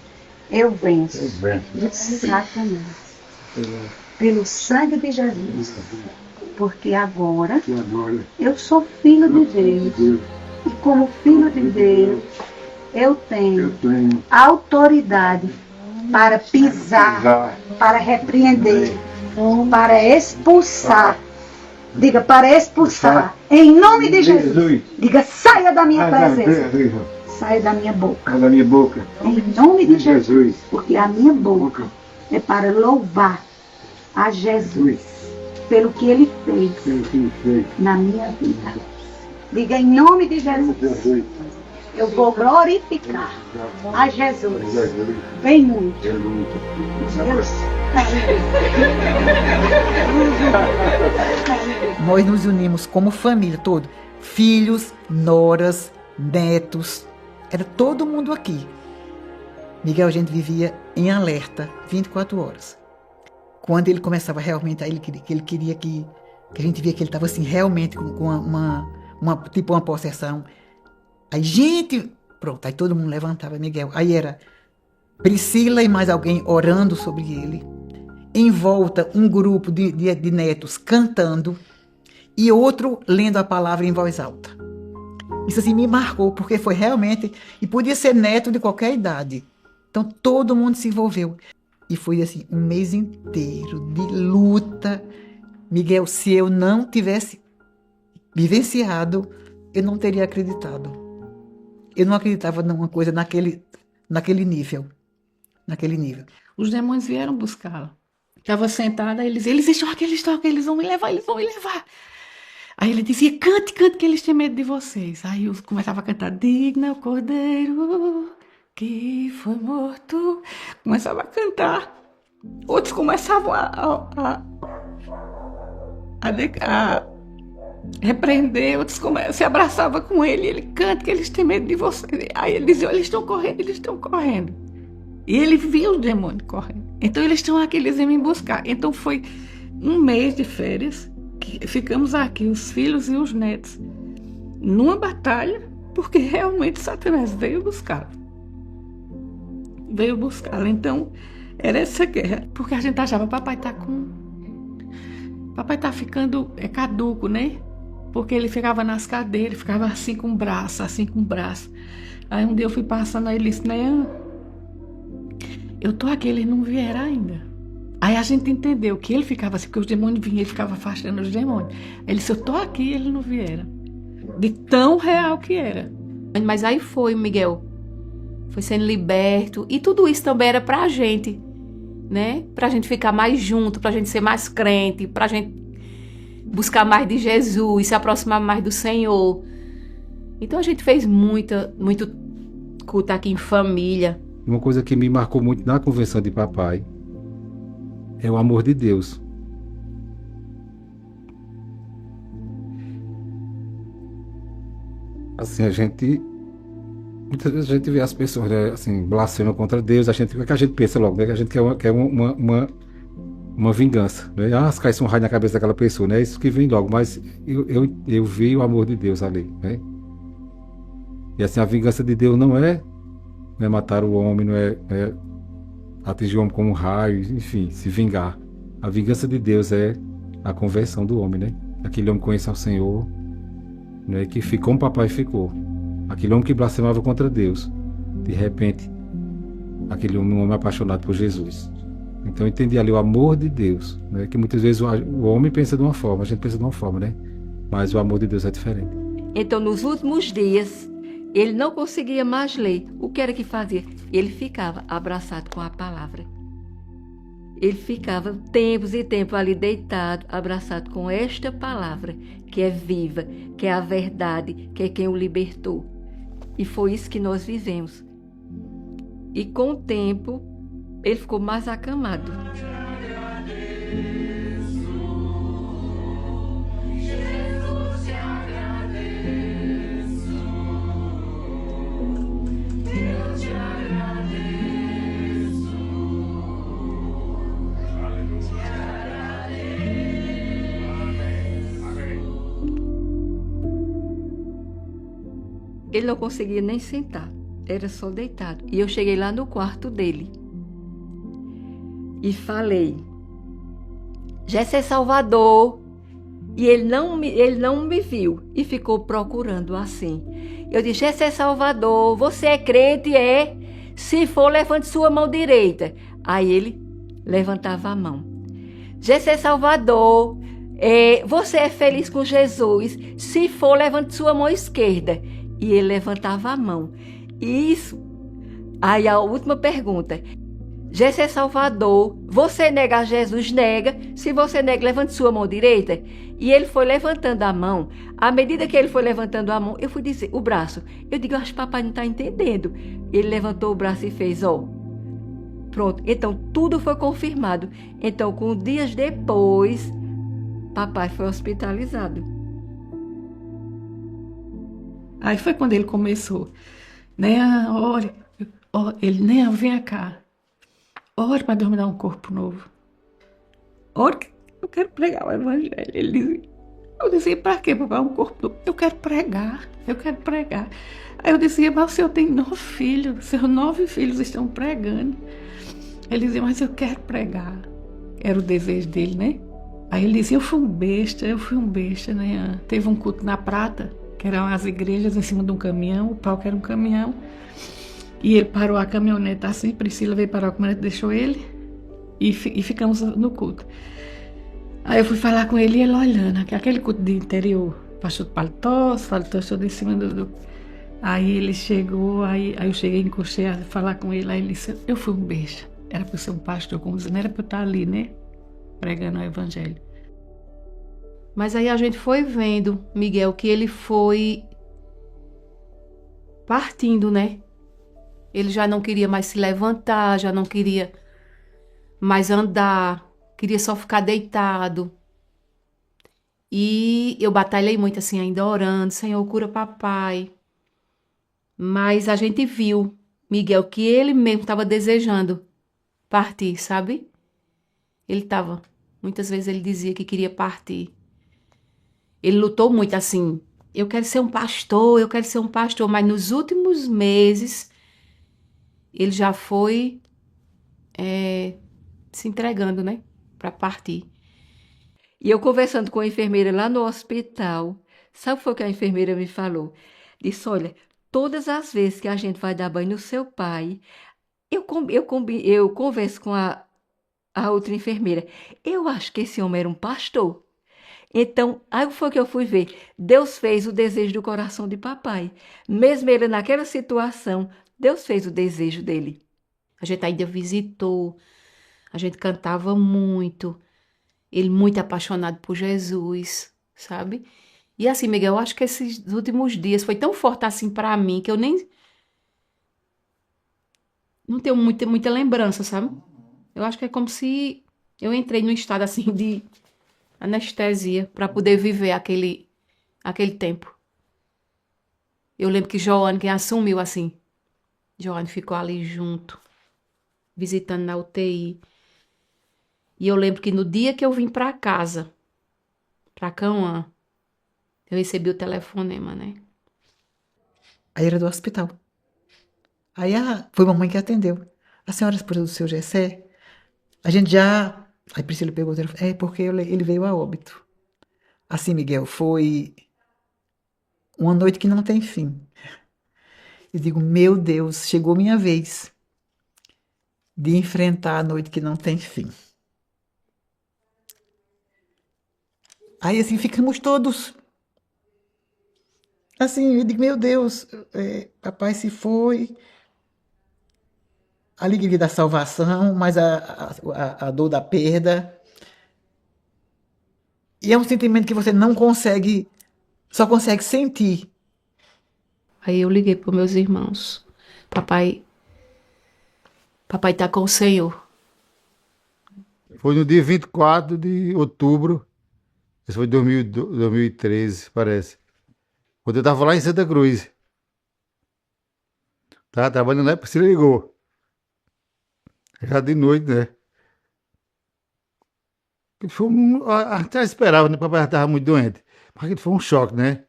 N: Eu venço. Satanás. Pelo sangue de Jesus. Porque agora eu sou filho de Deus. E como filho de Deus, eu tenho autoridade para pisar, para repreender, para expulsar. Diga, para expulsar. Em nome de Jesus. Diga, saia da minha presença. Saia da minha boca. Em nome de Jesus. Porque a minha boca é para louvar a Jesus pelo que Ele fez na minha vida. Diga, em nome de Jesus. Eu vou glorificar a Jesus. Bem muito. Deus.
D: Nós nos unimos como família toda. Filhos, noras, netos. Era todo mundo aqui. Miguel, a gente vivia em alerta 24 horas. Quando ele começava realmente, ele queria que a gente via que ele estava assim, realmente com uma possessão. Aí, gente, pronto, aí todo mundo levantava Miguel. Aí era Priscila e mais alguém orando sobre ele. Em volta, um grupo de netos cantando e outro lendo a palavra em voz alta. Isso assim me marcou, porque foi realmente, e podia ser neto de qualquer idade. Então todo mundo se envolveu. E foi assim, um mês inteiro de luta. Miguel, se eu não tivesse vivenciado, eu não teria acreditado. Eu não acreditava numa coisa naquele nível. Naquele nível.
K: Os demônios vieram buscá-la. Estava sentada, eles estão aqui, eles vão me levar. Aí ele dizia, cante, que eles têm medo de vocês. Aí eu começava a cantar, digna o cordeiro que foi morto. Começava a cantar. Outros começavam a repreender, outros se abraçavam com ele. Ele canta que eles têm medo de vocês. Aí ele dizia, eles estão correndo. E ele via os demônios correndo. Então eles estão aqui, eles iam me buscar. Então foi um mês de férias que ficamos aqui, os filhos e os netos, numa batalha, porque realmente Satanás veio buscá-la. Então era essa guerra. Porque a gente achava, papai tá ficando caduco, né? Porque ele ficava nas cadeiras, ficava assim com o braço. Aí um dia eu fui passando, aí ele disse, né? Eu tô aqui, eles não vieram ainda. Aí a gente entendeu que ele ficava assim, porque os demônios vinham, ele ficava afastando os demônios. Ele disse, eu tô aqui, eles não vieram. De tão real que era.
G: Mas aí foi, Miguel. Foi sendo liberto. E tudo isso também era pra gente, né? Pra gente ficar mais junto, pra gente ser mais crente, pra gente buscar mais de Jesus, se aproximar mais do Senhor. Então a gente fez muito culto aqui em família.
M: Uma coisa que me marcou muito na convenção de papai é o amor de Deus. Assim, muitas vezes a gente vê as pessoas, né, assim, blasfemam contra Deus, o que é que a gente pensa logo, né? Que a gente quer uma vingança, né? Ah, se caísse um raio na cabeça daquela pessoa, né? Isso que vem logo, mas eu vi o amor de Deus ali, né? E assim, a vingança de Deus não é matar o homem, não é atingir o homem com um raio, enfim, se vingar. A vingança de Deus é a conversão do homem, né? Aquele homem conhece ao Senhor, né? Que ficou como papai ficou. Aquele homem que blasfemava contra Deus. De repente, aquele homem, um homem apaixonado por Jesus. Então eu entendi ali o amor de Deus, né? Que muitas vezes o homem pensa de uma forma, a gente pensa de uma forma, né? Mas o amor de Deus é diferente.
F: Então, nos últimos dias, ele não conseguia mais ler. O que era que fazia? Ele ficava abraçado com a palavra. Ele ficava tempos e tempos ali deitado, abraçado com esta palavra, que é viva, que é a verdade, que é quem o libertou. E foi isso que nós vivemos. E com o tempo, ele ficou mais acamado. Ele não conseguia nem sentar, era só deitado. E eu cheguei lá no quarto dele e falei, Jessé Salvador. E ele não me viu e ficou procurando assim. Eu disse, Jessé Salvador, você é crente, é? Se for, levante sua mão direita. Aí ele levantava a mão. Jessé Salvador, você é feliz com Jesus? Se for, levante sua mão esquerda. E ele levantava a mão. Isso. Aí a última pergunta. Jessé Salvador, você nega Jesus? Nega. Se você nega, levante sua mão direita. E ele foi levantando a mão. À medida que ele foi levantando a mão, eu fui dizer, o braço. Eu digo, acho que papai não está entendendo. Ele levantou o braço e fez, ó. Pronto. Então, tudo foi confirmado. Então, com dias depois, papai foi hospitalizado.
K: Aí foi quando ele começou, né? Olha, ele, né? Vem cá. Ore para Deus me dar um corpo novo. Ore, eu quero pregar o evangelho. Ele dizia, eu dizia, para quê, papai? Um corpo novo? Eu quero pregar. Aí eu dizia, mas o senhor tem 9 filhos, seus 9 filhos estão pregando. Ele dizia, mas eu quero pregar. Era o desejo dele, né? Aí ele dizia, eu fui um besta, né? Teve um culto na Prata, que eram as igrejas em cima de um caminhão, o palco era um caminhão, e ele parou a caminhonete assim, Priscila veio parar a caminhonete, deixou ele, e ficamos no culto. Aí eu fui falar com ele, e ele olhando, aquele culto de interior, pastor paletó todo em cima do... Aí ele chegou, aí eu cheguei, encostei a falar com ele, aí ele disse, eu fui um besta, era para eu ser um pastor, como dizendo, era para eu estar ali, né, pregando o evangelho.
G: Mas aí a gente foi vendo, Miguel, que ele foi partindo, né? Ele já não queria mais se levantar, já não queria mais andar, queria só ficar deitado. E eu batalhei muito assim, ainda orando, Senhor, cura papai. Mas a gente viu, Miguel, que ele mesmo estava desejando partir, sabe? Ele estava, muitas vezes ele dizia que queria partir. Ele lutou muito assim, eu quero ser um pastor, mas nos últimos meses ele já foi se entregando, né, para partir.
F: E eu conversando com a enfermeira lá no hospital, sabe o que foi que a enfermeira me falou? Disse, olha, todas as vezes que a gente vai dar banho no seu pai, eu converso com a outra enfermeira. Eu acho que esse homem era um pastor. Então, aí foi que eu fui ver. Deus fez o desejo do coração de papai. Mesmo ele naquela situação, Deus fez o desejo dele.
G: A gente ainda visitou, a gente cantava muito. Ele muito apaixonado por Jesus, sabe? E assim, Miguel, eu acho que esses últimos dias foi tão forte assim pra mim que eu nem não tenho muita lembrança, sabe? Eu acho que é como se eu entrei num estado assim de anestesia pra poder viver aquele tempo. Eu lembro que Joane, quem assumiu assim, Joane ficou ali junto, visitando na UTI. E eu lembro que no dia que eu vim pra casa, pra Cauã, eu recebi o telefonema, né?
D: Aí era do hospital. Aí foi mamãe que atendeu. A senhora esposa do seu Gessé, a gente já... Aí Priscila pegou o telefone. É porque ele veio a óbito. Assim, Miguel, foi uma noite que não tem fim. Eu digo, meu Deus, chegou minha vez de enfrentar a noite que não tem fim. Aí, assim, ficamos todos... Assim, eu digo, meu Deus, papai se foi... A alegria da salvação, mas a dor da perda. E é um sentimento que você não consegue, só consegue sentir.
G: Aí eu liguei para meus irmãos. Papai tá com o Senhor.
E: Foi no dia 24 de outubro, isso foi 2013, parece. Quando eu estava lá em Santa Cruz. Estava trabalhando lá, Priscila ligou. Já de noite, né? A gente já esperava, né? Papai já estava muito doente. Mas aquilo foi um choque, né?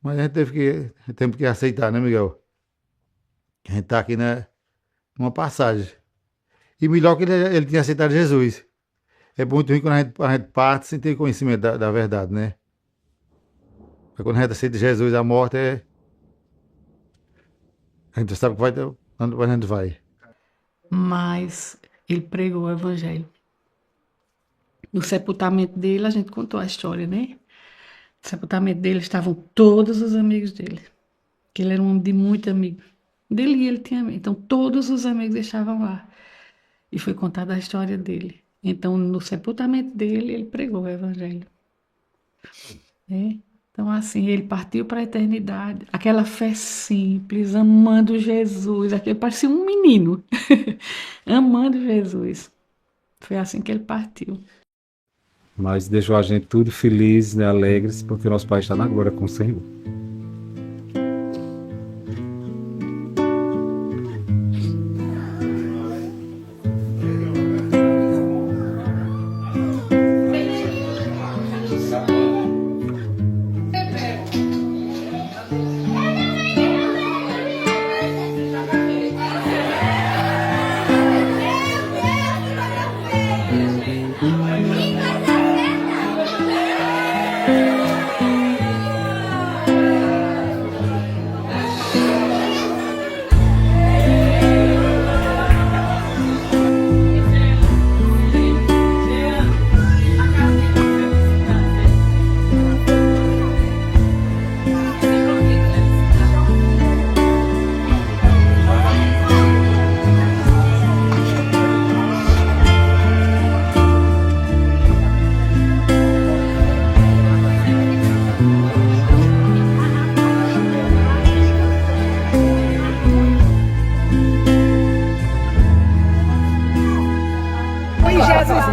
E: Mas a gente teve que aceitar, né, Miguel? A gente está aqui numa passagem. E melhor que ele tinha aceitado Jesus. É muito ruim quando a gente parte sem ter conhecimento da verdade, né? Mas quando a gente aceita Jesus, a morte a gente sabe que onde a gente vai.
K: Mas ele pregou o evangelho. No sepultamento dele, a gente contou a história, né? No sepultamento dele estavam todos os amigos dele. Que ele era um homem de muito amigo. Dele e ele tinha amigo. Então, todos os amigos estavam lá. E foi contada a história dele. Então, no sepultamento dele, ele pregou o evangelho. Né? Então, assim, ele partiu para a eternidade. Aquela fé simples, amando Jesus. Aquele parecia um menino. Amando Jesus. Foi assim que ele partiu.
M: Mas deixou a gente tudo felizes, né, alegres, porque nosso pai está na glória com o Senhor.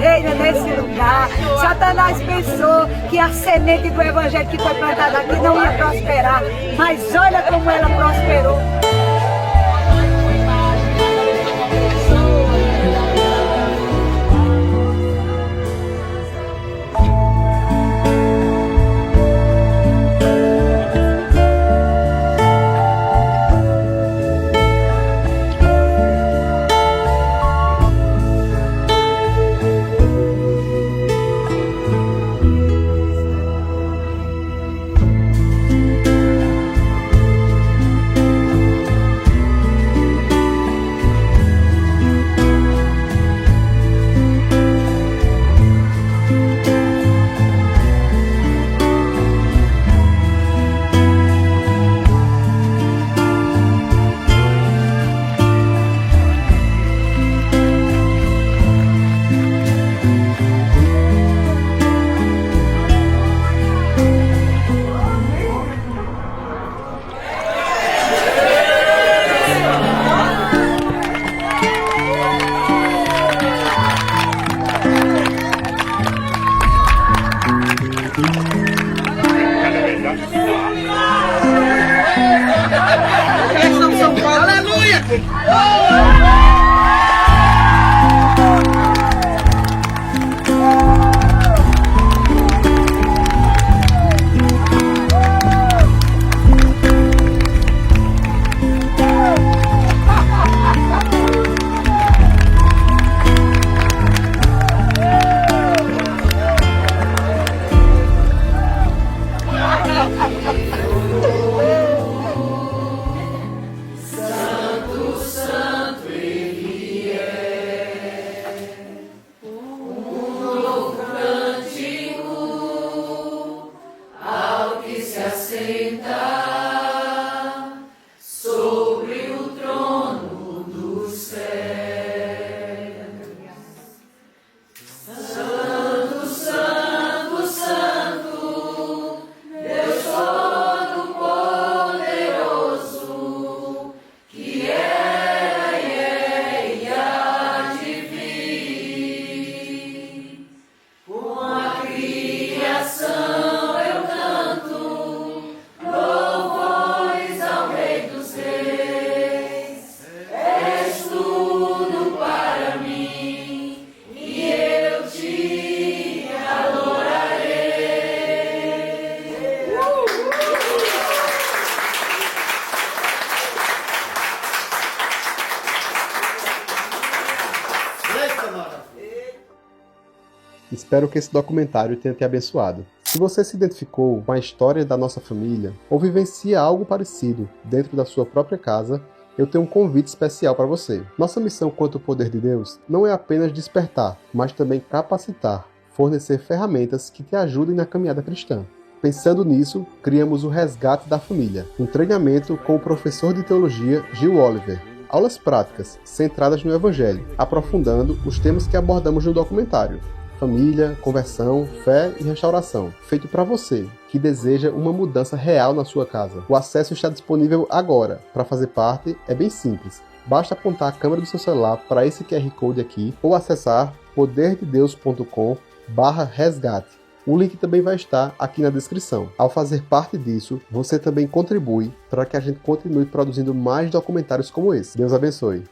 O: reina nesse lugar. Satanás pensou que a semente do evangelho que foi plantada aqui não ia prosperar, mas olha como ela prosperou.
A: Espero que esse documentário tenha te abençoado. Se você se identificou com a história da nossa família ou vivencia algo parecido dentro da sua própria casa, eu tenho um convite especial para você. Nossa missão quanto ao poder de Deus não é apenas despertar, mas também capacitar, fornecer ferramentas que te ajudem na caminhada cristã. Pensando nisso, criamos o Resgate da Família, um treinamento com o professor de teologia Gil Oliver. Aulas práticas, centradas no Evangelho, aprofundando os temas que abordamos no documentário. Família, conversão, fé e restauração, feito para você que deseja uma mudança real na sua casa. O acesso está disponível agora. Para fazer parte é bem simples. Basta apontar a câmera do seu celular para esse QR Code aqui ou acessar poderdedeus.com/resgate. O link também vai estar aqui na descrição. Ao fazer parte disso, você também contribui para que a gente continue produzindo mais documentários como esse. Deus abençoe.